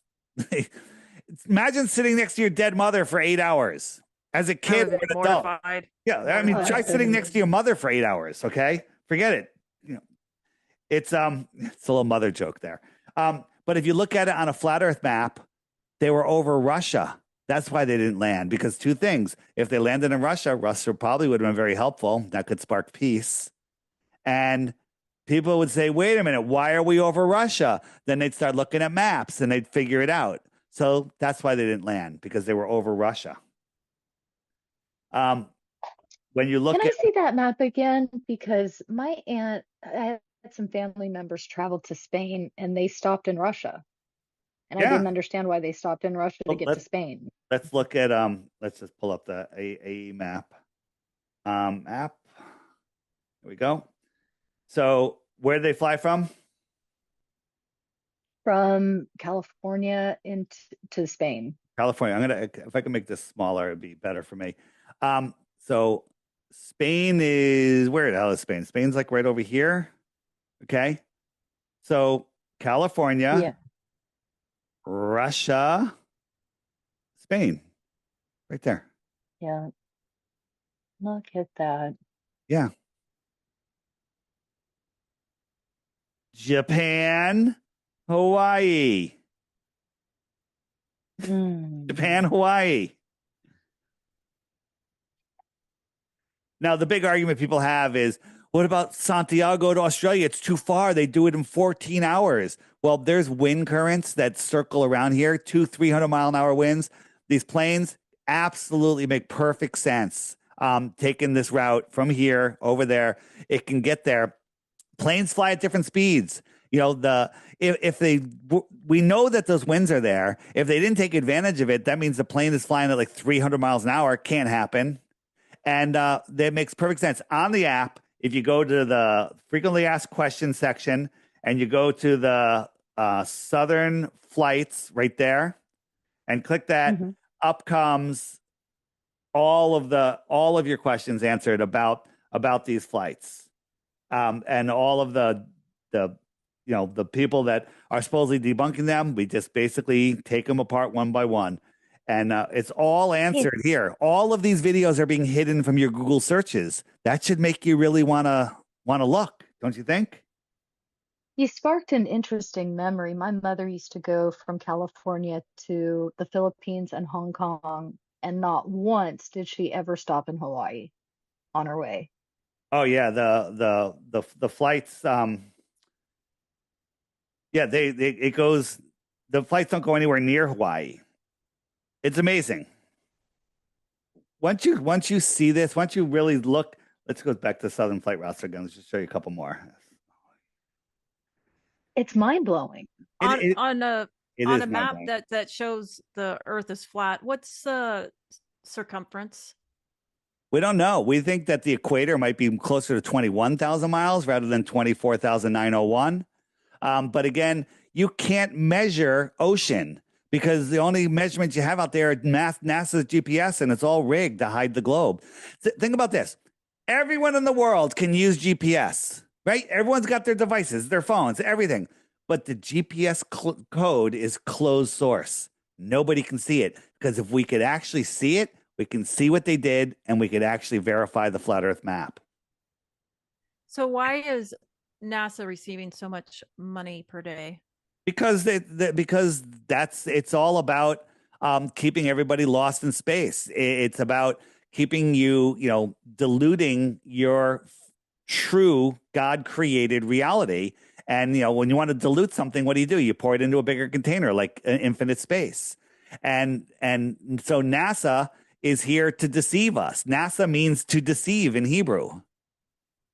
imagine sitting next to your dead mother for 8 hours as a kid or an adult. Yeah, I mean, try sitting next to your mother for 8 hours, okay? Forget it. It's a little mother joke there. But if you look at it on a flat Earth map, they were over Russia. That's why they didn't land, because two things. If they landed in Russia, Russia probably would have been very helpful. That could spark peace. And people would say, wait a minute, why are we over Russia? Then they'd start looking at maps and they'd figure it out. So that's why they didn't land, because they were over Russia. When you look Can I see that map again? Because my aunt, I had some family members travel to Spain and they stopped in Russia. And I didn't understand why they stopped in Russia to get to Spain. Let's look at let's just pull up the AE map. App. Here we go. So where did they fly from? From California into Spain. California. If I can make this smaller, it'd be better for me. So Spain is, where the hell is Spain? Spain's like right over here. Okay. So California, Russia, Spain, right there. Yeah. Look at that. Yeah. Japan, Hawaii. Japan, Hawaii. Now, the big argument people have is, what about Santiago to Australia? It's too far. They do it in 14 hours. Well, there's wind currents that circle around here, 200-300-mile-an-hour winds. These planes absolutely make perfect sense. Taking this route from here over there, it can get there. Planes fly at different speeds. We know that those winds are there. If they didn't take advantage of it, that means the plane is flying at like 300 miles an hour. Can't happen. And that makes perfect sense. On the app, if you go to the frequently asked questions section and you go to the southern flights right there and click that, up comes all of your questions answered about these flights. And all of the people that are supposedly debunking them, we just basically take them apart one by one. And it's all answered here. All of these videos are being hidden from your Google searches. That should make you really want to look, don't you think? You sparked an interesting memory. My mother used to go from California to the Philippines and Hong Kong, and not once did she ever stop in Hawaii on her way. Oh yeah, the flights. The flights don't go anywhere near Hawaii. It's amazing. Once you see this, once you really look, let's go back to Southern flight routes again. Let's just show you a couple more. It's mind blowing. On It, on a it on is a mind map blowing. that shows the Earth is flat, what's the circumference? We don't know. We think that the equator might be closer to 21,000 miles rather than 24,901. But again, you can't measure ocean because the only measurements you have out there are NASA's GPS, and it's all rigged to hide the globe. Think about this. Everyone in the world can use GPS, right? Everyone's got their devices, their phones, everything. But the GPS code is closed source. Nobody can see it because if we could actually see it, we can see what they did and we could actually verify the flat Earth map. So why is NASA receiving so much money per day? Because it's all about keeping everybody lost in space. It's about keeping you diluting your true God created reality. And when you want to dilute something, what do? You pour it into a bigger container, like infinite space. And so NASA is here to deceive us. NASA means to deceive in Hebrew.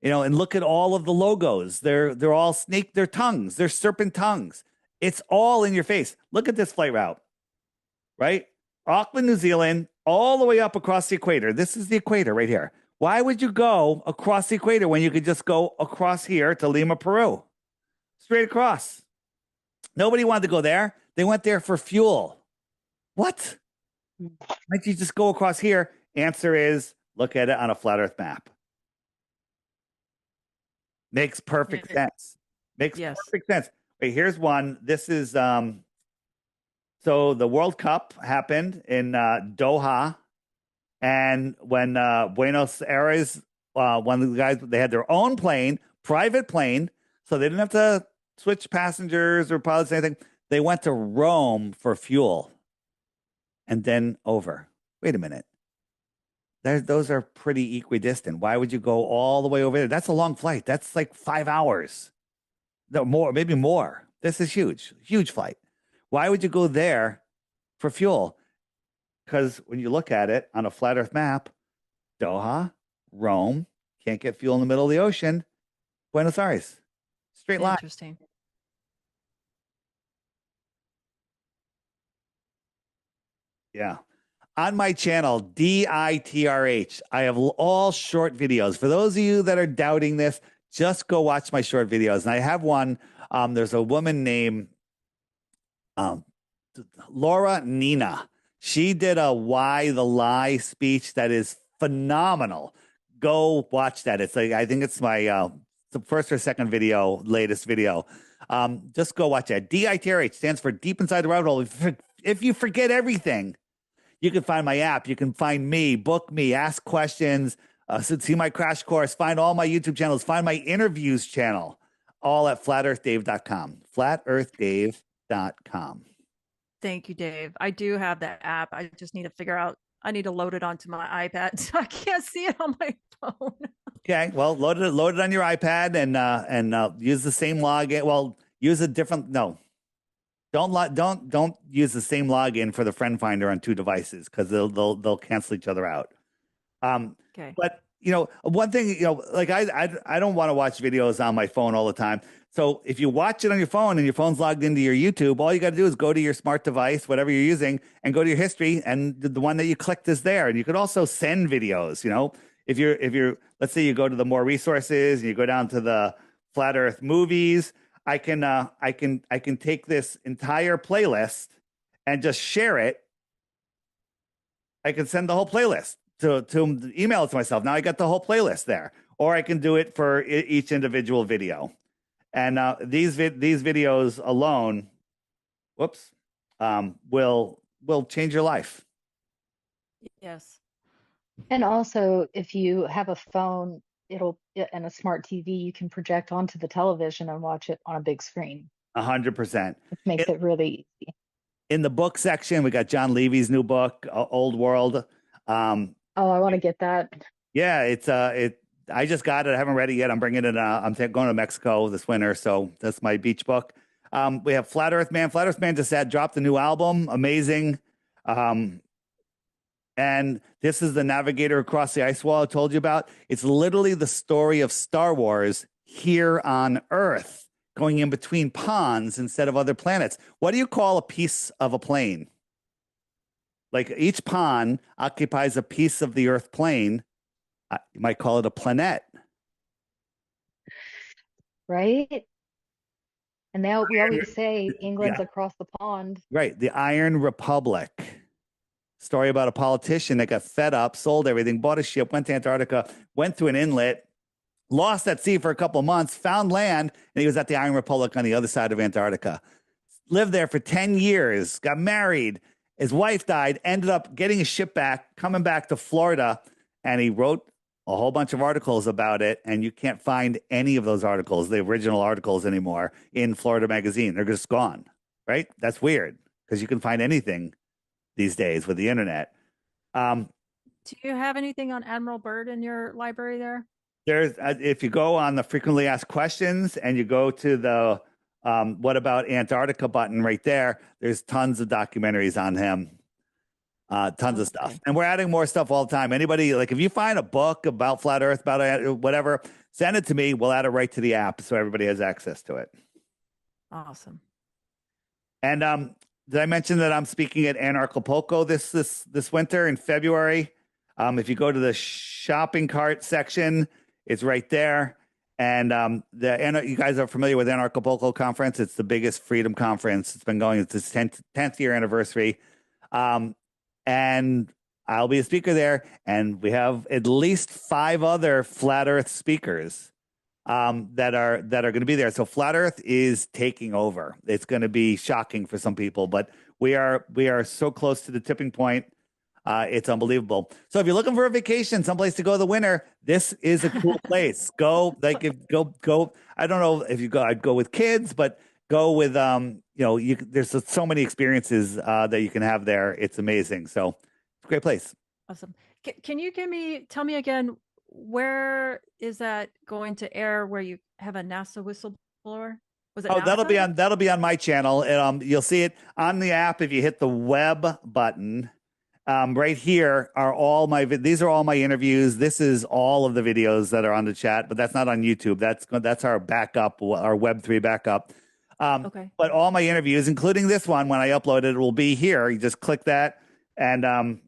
And look at all of the logos. They're all snake, their tongues, they're serpent tongues. It's all in your face. Look at this flight route, right? Auckland, New Zealand, all the way up across the equator. This is the equator right here. Why would you go across the equator when you could just go across here to Lima, Peru? Straight across. Nobody wanted to go there. They went there for fuel. What? Why don't you just go across here? Answer is, look at it on a flat Earth map. Makes perfect sense. Makes perfect sense. Wait, here's one. This is so the World Cup happened in Doha, and when Buenos Aires, one of the guys, they had their own plane, private plane, so they didn't have to switch passengers or pilots or anything. They went to Rome for fuel, and then over. Wait a minute. Those are pretty equidistant. Why would you go all the way over there? That's a long flight. That's like 5 hours. No, more, maybe more. This is huge, huge flight. Why would you go there for fuel? Because when you look at it on a flat Earth map, Doha, Rome, can't get fuel in the middle of the ocean. Buenos Aires, straight line. Interesting. Yeah. On my channel, DITRH, I have all short videos. For those of you that are doubting this, just go watch my short videos. And I have one. There's a woman named Laura Nina. She did a Why the Lie speech that is phenomenal. Go watch that. It's like, I think it's my the first or second video, latest video. Just go watch that. DITRH stands for Deep Inside the Rabbit Hole. If you forget everything, you can find my app. You can find me, book me, ask questions, see my crash course, find all my YouTube channels, find my interviews channel, all at flatearthdave.com. Flatearthdave.com. Thank you, Dave. I do have that app. I just need to figure out, I need to load it onto my iPad so I can't see it on my phone. Okay, well, load it on your iPad and use the same login. Well, use a different, no. Don't use the same login for the friend finder on two devices because they'll cancel each other out. Okay. But one thing, like I don't want to watch videos on my phone all the time. So if you watch it on your phone and your phone's logged into your YouTube, all you got to do is go to your smart device, whatever you're using, and go to your history, and the one that you clicked is there. And you could also send videos. If you're let's say you go to the more resources and you go down to the Flat Earth movies. I can take this entire playlist and just share it. I can send the whole playlist to email it to myself. Now I got the whole playlist there, or I can do it for each individual video. And these videos alone, will change your life. Yes. And also, if you have a phone, and a smart TV, you can project onto the television and watch it on a big screen. 100%. It makes it really easy. In the book section, we got John Levy's new book, Old World. I want to get that. Yeah, I just got it. I haven't read it yet. I'm bringing it. I'm going to Mexico this winter, so that's my beach book. We have Flat Earth Man. Flat Earth Man just dropped a new album. Amazing. And this is the Navigator Across the Ice Wall I told you about. It's literally the story of Star Wars here on Earth. going in between ponds instead of other planets. What do you call a piece of a plane? Like each pond occupies a piece of the Earth plane. You might call it a planet. Right? And now we always say England's Yeah. across the pond. Right. The Iron Republic. Story about a politician that got fed up, sold everything, bought a ship, went to Antarctica, went through an inlet, lost at sea for a couple of months, found land, and he was at the Iron Republic on the other side of Antarctica. Lived there for 10 years, got married. His wife died, ended up getting his ship back, coming back to Florida, and he wrote a whole bunch of articles about it. And you can't find any of those articles, the original articles anymore, in Florida Magazine. They're just gone, right? That's weird because you can find anything these days with the internet. Do you have anything on Admiral Byrd in your library there? There's if you go on the frequently asked questions and you go to the what about Antarctica button right there, there's tons of documentaries on him, tons of stuff. And we're adding more stuff all the time. Anybody, like if you find a book about flat Earth, about whatever, send it to me. We'll add it right to the app so everybody has access to it. Awesome. And did I mention that I'm speaking at Anarchapulco this winter in February? If you go to the shopping cart section, it's right there. And you guys are familiar with Anarchapulco Conference. It's the biggest freedom conference. It's been going. It's its 10th year anniversary. And I'll be a speaker there. And we have at least 5 other flat Earth speakers that are going to be there. So flat Earth is taking over. It's going to be shocking for some people, but we are so close to the tipping point. It's unbelievable. So if you're looking for a vacation, someplace to go in the winter, this is a cool place. Go. I don't know if you go, I'd go with kids, but go with, there's so many experiences that you can have there. It's amazing. So it's a great place. Awesome. Can you tell me again, where is that going to air where you have a NASA whistleblower? Was it NASA? That'll be on my channel. You'll see it on the app. If you hit the web button, right here are these are all my interviews. This is all of the videos that are on the chat, but that's not on YouTube. That's our backup, our Web3 backup. Okay. But all my interviews, including this one, when I upload it, will be here. You just click that and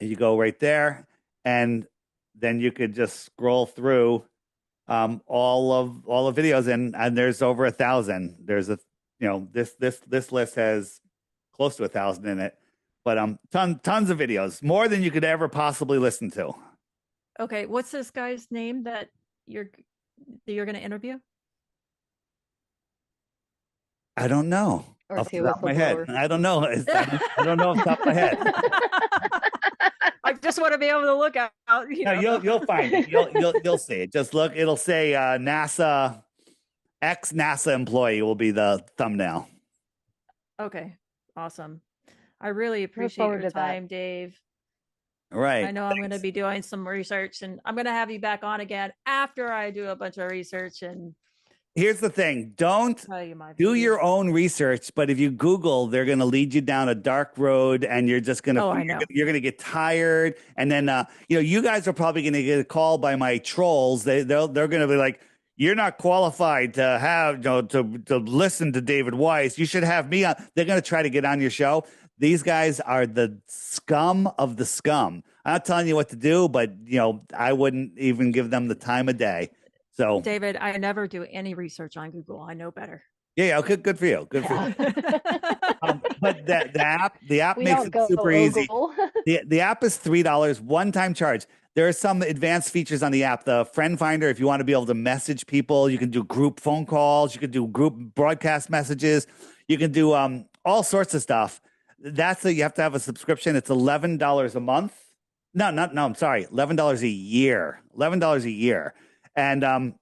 you go right there, and then you could just scroll through all the videos, and there's over 1,000. There's this list has close to 1,000 in it. But tons of videos, more than you could ever possibly listen to. Okay, what's this guy's name that you're going to interview? I don't know. Or Off the top of my head, I don't know. I don't know off the top of my head. I just want to be able to look out. You'll find it. You'll see it. Just look. It'll say NASA, ex-NASA employee will be the thumbnail. Okay, awesome. I really appreciate your time, Dave. Right. I know I'm going to be doing some research, and I'm going to have you back on again after I do a bunch of research. And here's the thing: don't do your own research. But if you Google, they're going to lead you down a dark road, and you're just going to you're going to get tired. And then you guys are probably going to get a call by my trolls. They're going to be like, "You're not qualified to have to listen to David Weiss. You should have me on." They're going to try to get on your show. These guys are the scum of the scum. I'm not telling you what to do, but I wouldn't even give them the time of day. So, David, I never do any research on Google. I know better. Yeah, good for you. Good for you. But the app makes it super easy. The app is $3, one-time charge. There are some advanced features on the app. The friend finder, if you want to be able to message people, you can do group phone calls, you can do group broadcast messages, you can do all sorts of stuff. You have to have a subscription. It's $11 a month. No, I'm sorry, $11 a year. $11 a year. And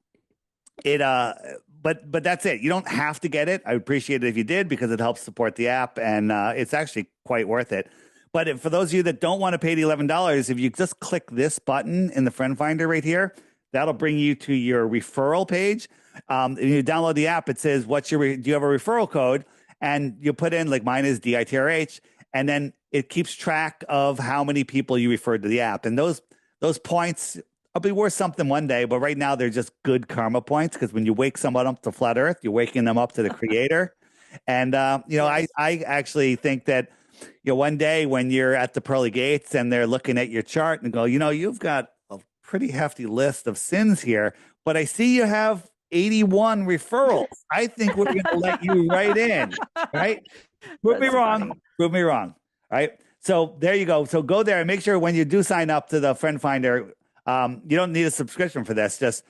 but that's it. You don't have to get it. I would appreciate it if you did, because it helps support the app, and it's actually quite worth it. But for those of you that don't want to pay the $11, if you just click this button in the friend finder right here, that'll bring you to your referral page. If you download the app, it says, do you have a referral code? And you put in, like mine is DITRH, and then it keeps track of how many people you referred to the app. And those points I'll be worth something one day, but right now they're just good karma points because when you wake someone up to flat Earth, you're waking them up to the Creator. And Yes. I actually think that one day when you're at the pearly gates and they're looking at your chart and go, you've got a pretty hefty list of sins here, but I see you have 81 referrals. I think we're going to let you right in, right? Prove me That's wrong. funny. Prove me wrong. Right. So there you go. So go there and make sure when you do sign up to the Friend Finder, you don't need a subscription for this. Just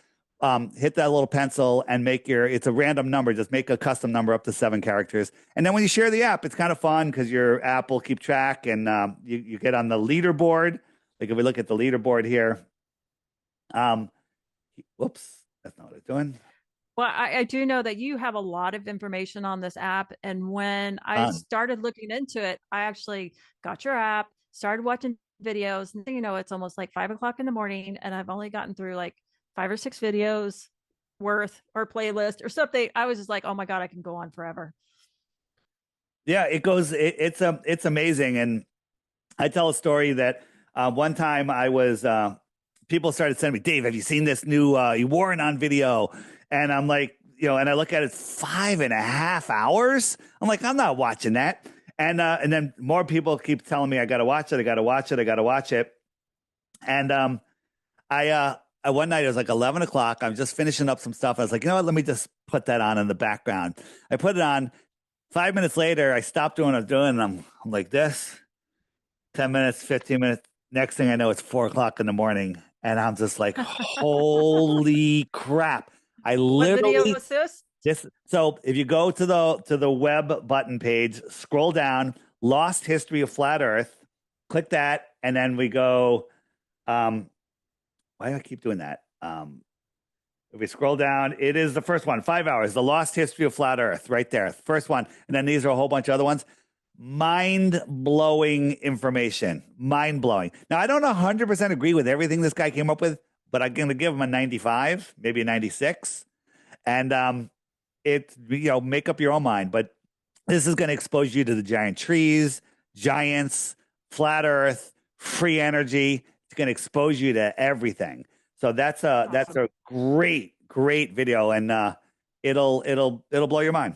hit that little pencil and it's a random number. Just make a custom number up to 7 characters. And then when you share the app, it's kind of fun because your app will keep track and you get on the leaderboard. Like if we look at the leaderboard here, whoops, that's not what it's doing. Well, I do know that you have a lot of information on this app. And when I started looking into it, I actually got your app, started watching videos, and it's almost like 5 o'clock in the morning, and I've only gotten through like 5 or 6 videos worth or playlist or something. I was just like, oh my God, I can go on forever. Yeah, it's amazing. And I tell a story that one time I was, people started sending me, Dave, have you seen this new Warren on video? And I'm like, and I look at it, 5.5 hours. I'm like, I'm not watching that. And then more people keep telling me I got to watch it. I got to watch it. I got to watch it. And I one night it was like 11 o'clock. I'm just finishing up some stuff. I was like, you know what? Let me just put that on in the background. I put it on. 5 minutes later, I stopped doing what I was doing. And I'm like this. 10 minutes, 15 minutes. Next thing I know, it's 4 o'clock in the morning. And I'm just like, holy crap. I literally, what video was this? So if you go to the web button page, scroll down, Lost History of Flat Earth, click that, and then we go. Why do I keep doing that? If we scroll down, it is the first one, 5 hours, The Lost History of Flat Earth, right there, first one, and then these are a whole bunch of other ones. Mind-blowing information, mind-blowing. Now I don't 100% agree with everything this guy came up with, but I'm going to give him a 95, maybe a 96. And make up your own mind. But this is going to expose you to the giant trees, giants, flat Earth, free energy. It's going to expose you to everything. So that's a great video, and it'll blow your mind.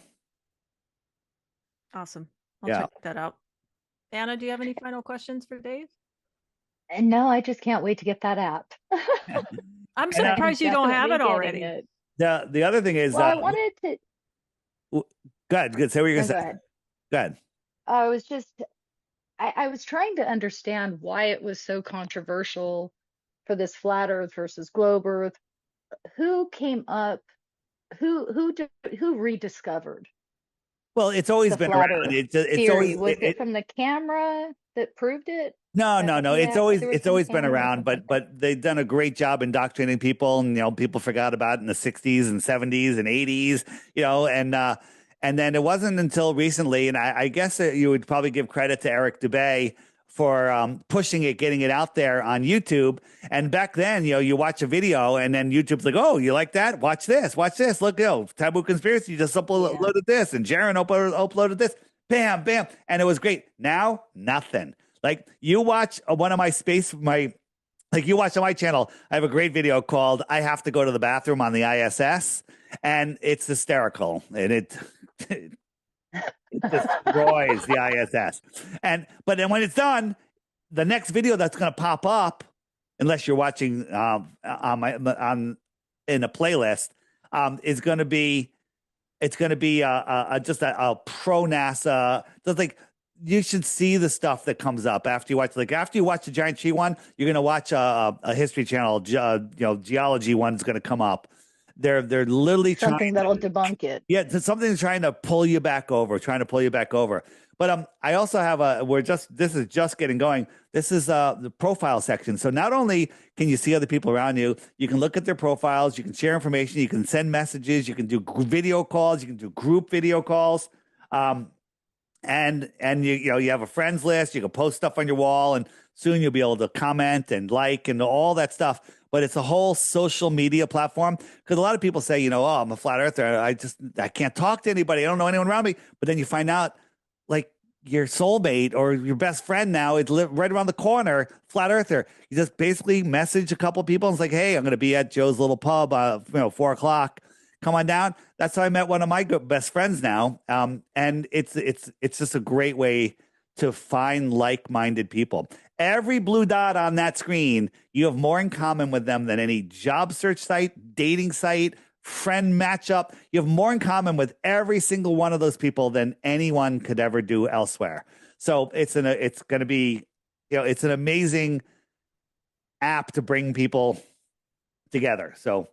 Awesome. I'll check that out. Anna, do you have any final questions for Dave? And no, I just can't wait to get that app. I'm surprised you don't have it already. The other thing is, I wanted to. Good. Say what you're gonna say. Go ahead. I was just, I was trying to understand why it was so controversial for this flat Earth versus globe Earth. Who came up? Who rediscovered? Well, it's always been around. It's always was it from the camera that proved it? No. It's always been around, but they've done a great job indoctrinating people, and people forgot about it in the 60s and 70s and 80s, and then it wasn't until recently, and I guess you would probably give credit to Eric Dubay for pushing it, getting it out there on YouTube. And back then, you watch a video and then YouTube's like, oh, you like that? Watch this. Look, Taboo Conspiracy just uploaded this, and Jaron uploaded this. Bam, bam. And it was great. Now, nothing. Like you watch one of my you watch on my channel, I have a great video called I Have to Go to the Bathroom on the ISS. And it's hysterical. And it destroys the ISS. But then when it's done, the next video that's going to pop up, unless you're watching in a playlist, is going to be just a pro NASA. Just like you should see the stuff that comes up after you watch. Like after you watch the giant tree one, you're going to watch a History Channel, geology one's going to come up. They're literally something that'll debunk it. Yeah, it's something trying to pull you back over. But I also have this is just getting going. This is the profile section. So not only can you see other people around you, you can look at their profiles, you can share information, you can send messages, you can do video calls, you can do group video calls. And you have a friends list, you can post stuff on your wall, and soon you'll be able to comment and like and all that stuff. But it's a whole social media platform, because a lot of people say, oh, I'm a flat earther. I can't talk to anybody. I don't know anyone around me. But then you find out, like, your soulmate or your best friend now is right around the corner, flat earther. You just basically message a couple people and it's like, hey, I'm going to be at Joe's little pub, 4:00. Come on down. That's how I met one of my best friends now. And it's just a great way to find like-minded people. Every blue dot on that screen, you have more in common with them than any job search site, dating site, friend matchup. You have more in common with every single one of those people than anyone could ever do elsewhere. So it's going to be, it's an amazing app to bring people together. So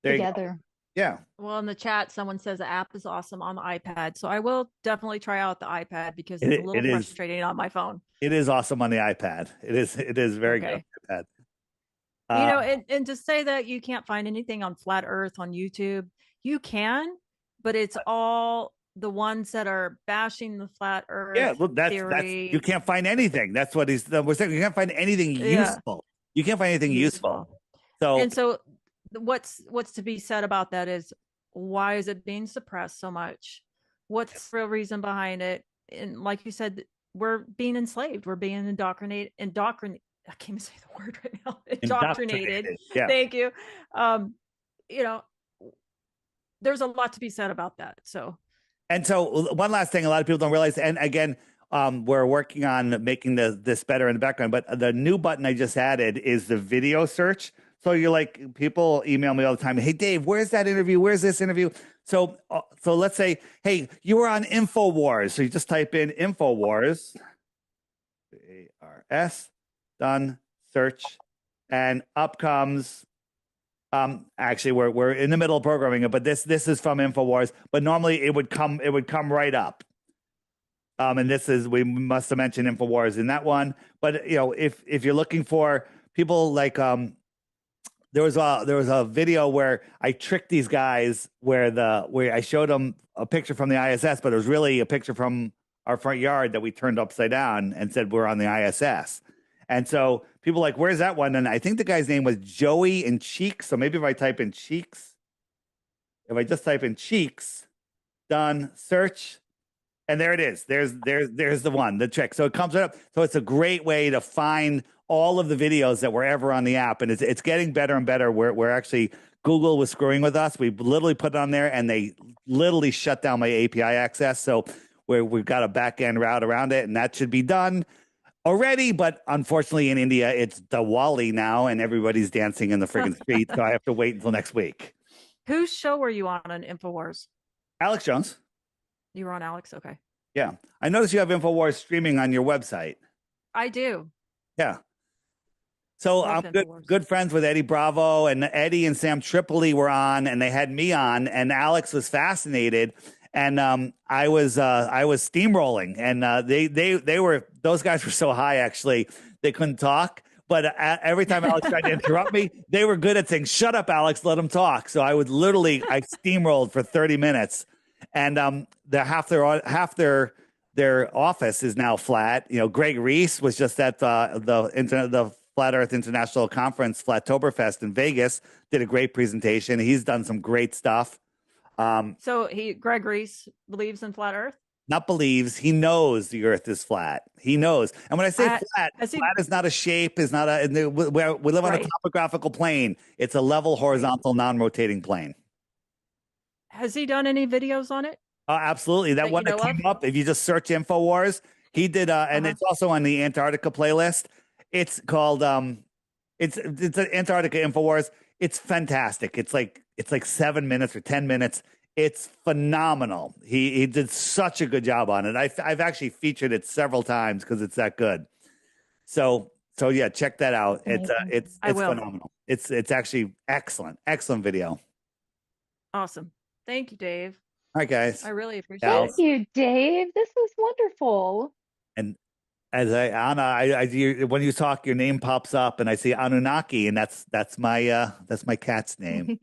there you go. Yeah. Well, in the chat, someone says the app is awesome on the iPad. So I will definitely try out the iPad because it's a little frustrating on my phone. It is awesome on the iPad. It is very good on the iPad. And to say that you can't find anything on Flat Earth on YouTube, you can, but it's all the ones that are bashing the Flat Earth. Yeah, well, that's you can't find anything. That's what we're saying. You can't find anything useful. You can't find anything useful. So what's to be said about that is, why is it being suppressed so much? What's the real reason behind it? And like you said, we're being enslaved. We're being indoctrinated. I can't even say the word right now. Indoctrinated. Yeah. Thank you. There's a lot to be said about that. So one last thing, a lot of people don't realize, and again, we're working on making this better in the background, but the new button I just added is the video search. So you're like, people email me all the time. Hey, Dave, where's that interview? Where's this interview? So let's say, hey, you were on InfoWars. So you just type in InfoWars, ARS, done, search, and up comes. Actually, we're in the middle of programming it, but this is from InfoWars. But normally it would come right up. And we must have mentioned InfoWars in that one. But if you're looking for people like there was a video where I tricked these guys where I showed them a picture from the ISS, but it was really a picture from our front yard that we turned upside down and said we're on the ISS. And so people like, where's that one? And I think the guy's name was Joey in Cheeks. So maybe if I type in Cheeks, if I just type in Cheeks, done, search, and there it is. There's the one, the trick. So it comes up. So it's a great way to find all of the videos that were ever on the app, and it's getting better and better. We're actually, Google was screwing with us. We literally put it on there, and they literally shut down my API access. So we've got a back end route around it, and that should be done already. But unfortunately, in India, it's Diwali now, and everybody's dancing in the friggin' street. So I have to wait until next week. Whose show were you on InfoWars? Alex Jones. You were on Alex? Okay. Yeah. I noticed you have InfoWars streaming on your website. I do. Yeah. So I'm good friends with Eddie Bravo, and Eddie and Sam Tripoli were on, and they had me on, and Alex was fascinated, and I was steamrolling, and those guys were so high actually they couldn't talk. But every time Alex tried to interrupt me, they were good at saying, "Shut up, Alex, let him talk." So I steamrolled for 30 minutes, and half their office is now flat. Greg Reese was just at the Flat Earth International Conference, Flattoberfest in Vegas, did a great presentation. He's done some great stuff. So Greg Reese believes in Flat Earth? Not believes, he knows the Earth is flat. He knows. And when I say flat is not a shape, is not we live on a topographical plane. It's a level, horizontal, non-rotating plane. Has he done any videos on it? Absolutely. That one that came up, if you just search InfoWars, he did, and it's also on the Antarctica playlist. It's called it's an Antarctica InfoWars. It's fantastic. It's like 7 minutes or 10 minutes. It's phenomenal. He did such a good job on it. I've actually featured it several times because it's that good. So yeah, check that out. It's phenomenal. It's actually excellent video. Awesome. Thank you, Dave. All right, guys. I really appreciate it. Thank you, Dave. This was wonderful. And as Anna, when you talk, your name pops up, and I see Anunnaki, and that's my cat's name.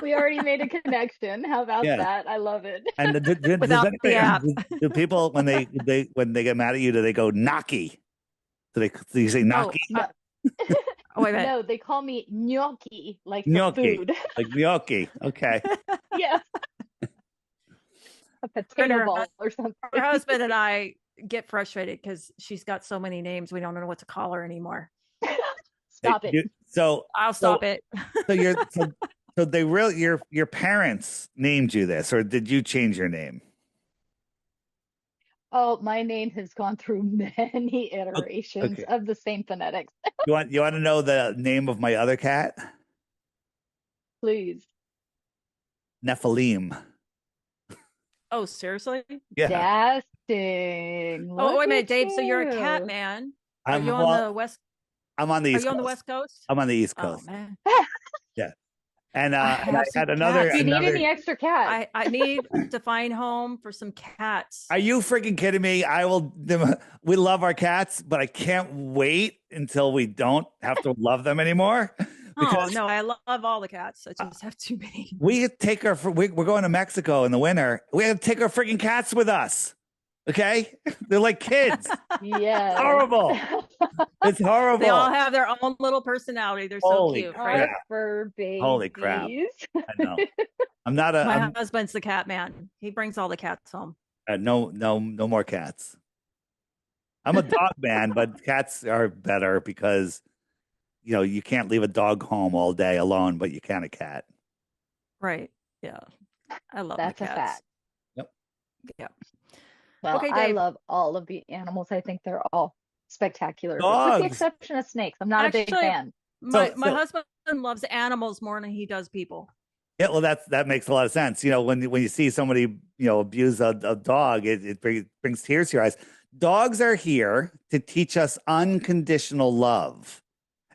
We already made a connection. How about that? I love it. And do people when they get mad at you, do they go Naki? Do you say Naki? Oh, wait a minute. No, they call me gnocchi, like gnocchi, the food. like gnocchi. Okay. Yes. A potato her, ball or something. her husband and I get frustrated because she's got so many names. We don't know what to call her anymore. Stop it. I'll stop it. So you're so they really your parents named you this, or did you change your name? Oh, my name has gone through many iterations Okay. of the same phonetics. You want to know the name of my other cat? Please. Nephilim. Oh, seriously? Yeah. Dasting. Oh, Look wait a minute, at Dave. So you're a cat you. man. Are I'm you on the west? I'm on the Are East you on the Coast. West Coast? I'm on the East Oh Coast. man, Yeah. And I and I have some had another cats. Do you need another any extra cats? I need to find home for some cats. Are you freaking kidding me? We love our cats, but I can't wait until we don't have to love them anymore. Oh Because no, I love all the cats. I just have too many. we take we're going to Mexico in the winter. We have to take our freaking cats with us. Okay? They're like kids. Yes. Horrible. It's horrible. They all have their own little personality. They're so Holy cute. crap. Our fur babies. Holy crap. I know. I'm not a My I'm, husband's the cat man. He brings all the cats home. no more cats. I'm a dog man, but cats are better because you can't leave a dog home all day alone, but you can a cat. Right. Yeah. I love That's the a cats. fact. Yep. Yeah. Well, Okay, I Dave. love all of the animals. I think they're all spectacular, with the Dogs. exception of snakes. I'm not a big Actually, fan. my So- husband loves animals more than he does people. Yeah, well, that makes a lot of sense. When you see somebody abuse a dog, it brings tears to your eyes. Dogs are here to teach us unconditional love,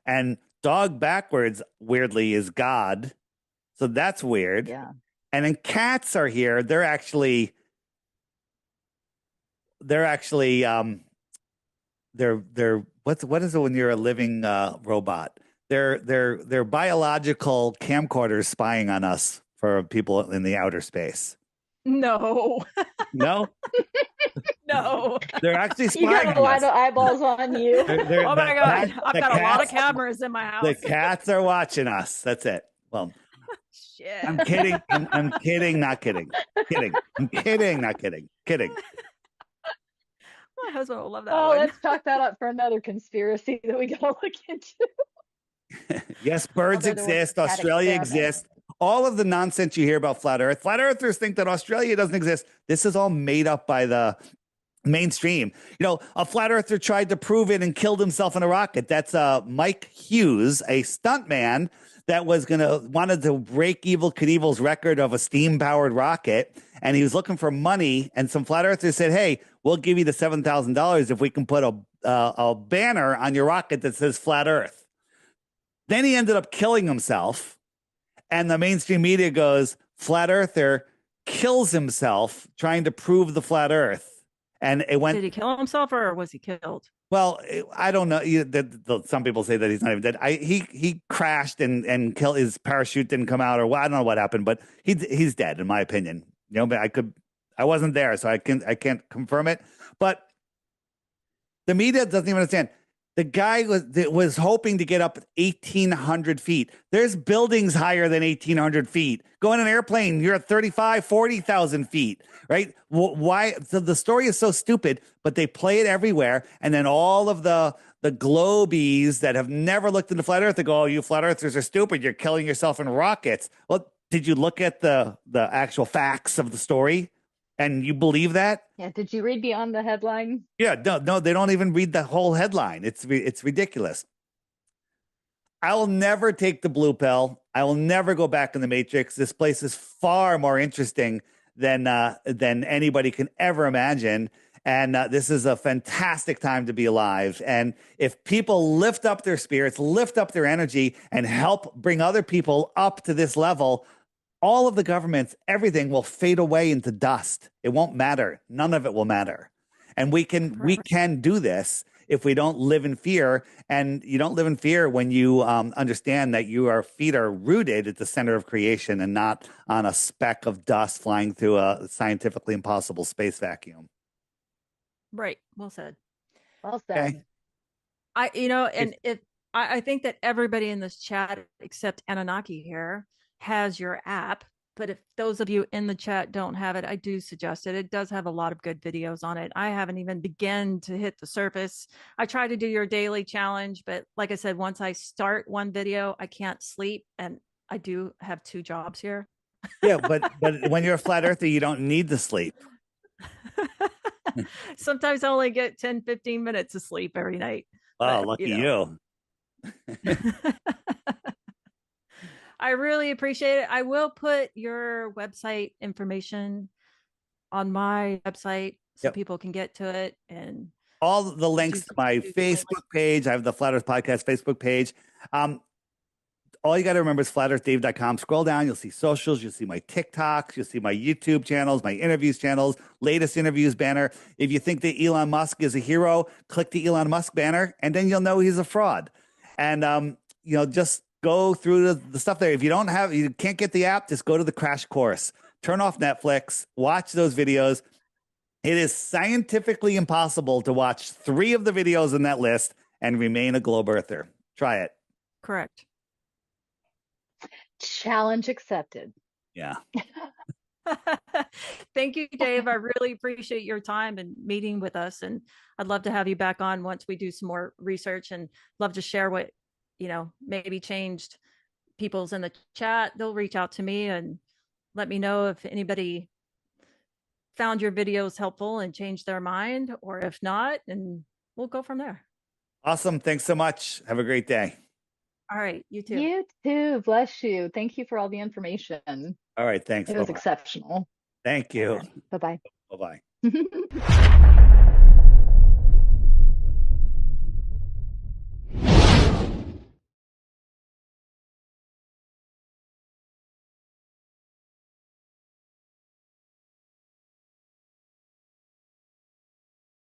and dog backwards, weirdly, is God. So that's weird. Yeah. And then cats are here. They're what is it when you're a living robot? They're biological camcorders spying on us for people in the outer space. No. No, No. they're actually You spying got a on lot us. of eyeballs on you. Oh my God. I've the got a lot of cats- cameras in my house. The cats are watching us. That's it. Well, Shit. I'm kidding. I'm kidding. Not kidding. Kidding. I'm kidding. Not kidding. Kidding. My husband will love that Oh, one. let's chalk that up for another conspiracy that we gotta look into. Yes, birds Although there was a exist. cat Australia experiment. exists. All of the nonsense you hear about flat Earth. Flat Earthers think that Australia doesn't exist. This is all made up by the mainstream. A flat earther tried to prove it and killed himself in a rocket. That's Mike Hughes, a stuntman that wanted to break Evel Knievel's record of a steam powered rocket. And he was looking for money. And some flat earthers said, "Hey, we'll give you the $7,000 if we can put a banner on your rocket that says flat Earth." Then he ended up killing himself. And the mainstream media goes, flat earther kills himself trying to prove the flat Earth. And it went. Did he kill himself or was he killed? Well, I don't know. Some people say that he's not even dead. He crashed and killed. His parachute didn't come out, or I don't know what happened, but he's dead in my opinion. But I wasn't there, so I can't confirm it. But the media doesn't even understand. The guy was hoping to get up 1,800 feet. There's buildings higher than 1,800 feet. Go in an airplane, you're at 35, 40,000 feet, right? Why? So the story is so stupid, but they play it everywhere. And then all of the globies that have never looked into flat Earth, they go, "Oh, you flat earthers are stupid. You're killing yourself in rockets." Well, did you look at the actual facts of the story? And you believe that? Yeah, did you read beyond the headline? Yeah, no, they don't even read the whole headline. It's ridiculous. I will never take the blue pill. I will never go back in the Matrix. This place is far more interesting than anybody can ever imagine. And this is a fantastic time to be alive. And if people lift up their spirits, lift up their energy, and help bring other people up to this level, all of the governments, everything will fade away into dust. It won't matter. None of it will matter. And we can do this if we don't live in fear. And you don't live in fear when you understand that your feet are rooted at the center of creation and not on a speck of dust flying through a scientifically impossible space vacuum. Right. Well said. Well said. Okay. I think that everybody in this chat except Anunnaki here has your app. but if those of you in the chat don't have it, I do suggest it. It does have a lot of good videos on it. I haven't even begun to hit the surface. I try to do your daily challenge, but like I said, once I start one video, I can't sleep. And I do have 2 jobs here. Yeah, but when you're a flat earther, you don't need to sleep. Sometimes I only get 10, 15 minutes of sleep every night. Oh, But, lucky you. I really appreciate it. I will put your website information on my website so Yep. people can get to it, and All the links to my do Facebook page. I have the Flat Earth Podcast Facebook page. All you got to remember is flatearthdave.com. Scroll down, you'll see socials, you'll see my TikToks, you'll see my YouTube channels, my interviews channels, latest interviews banner. If you think that Elon Musk is a hero, click the Elon Musk banner, and then you'll know he's a fraud. And just go through the stuff there. If you can't get the app, just go to the crash course. Turn off Netflix, watch those videos. It is scientifically impossible to watch 3 of the videos in that list and remain a globe earther. Try it. Correct. Challenge accepted. Yeah. Thank you, Dave. I really appreciate your time and meeting with us. And I'd love to have you back on once we do some more research, and love to share what, maybe changed people's in the chat. They'll reach out to me and let me know if anybody found your videos helpful and changed their mind, or if not, and we'll go from there. Awesome. Thanks so much. Have a great day. All right. You too. You too. Bless you. Thank you for all the information. All right. Thanks. It was exceptional. Thank you. Bye-bye. Bye-bye.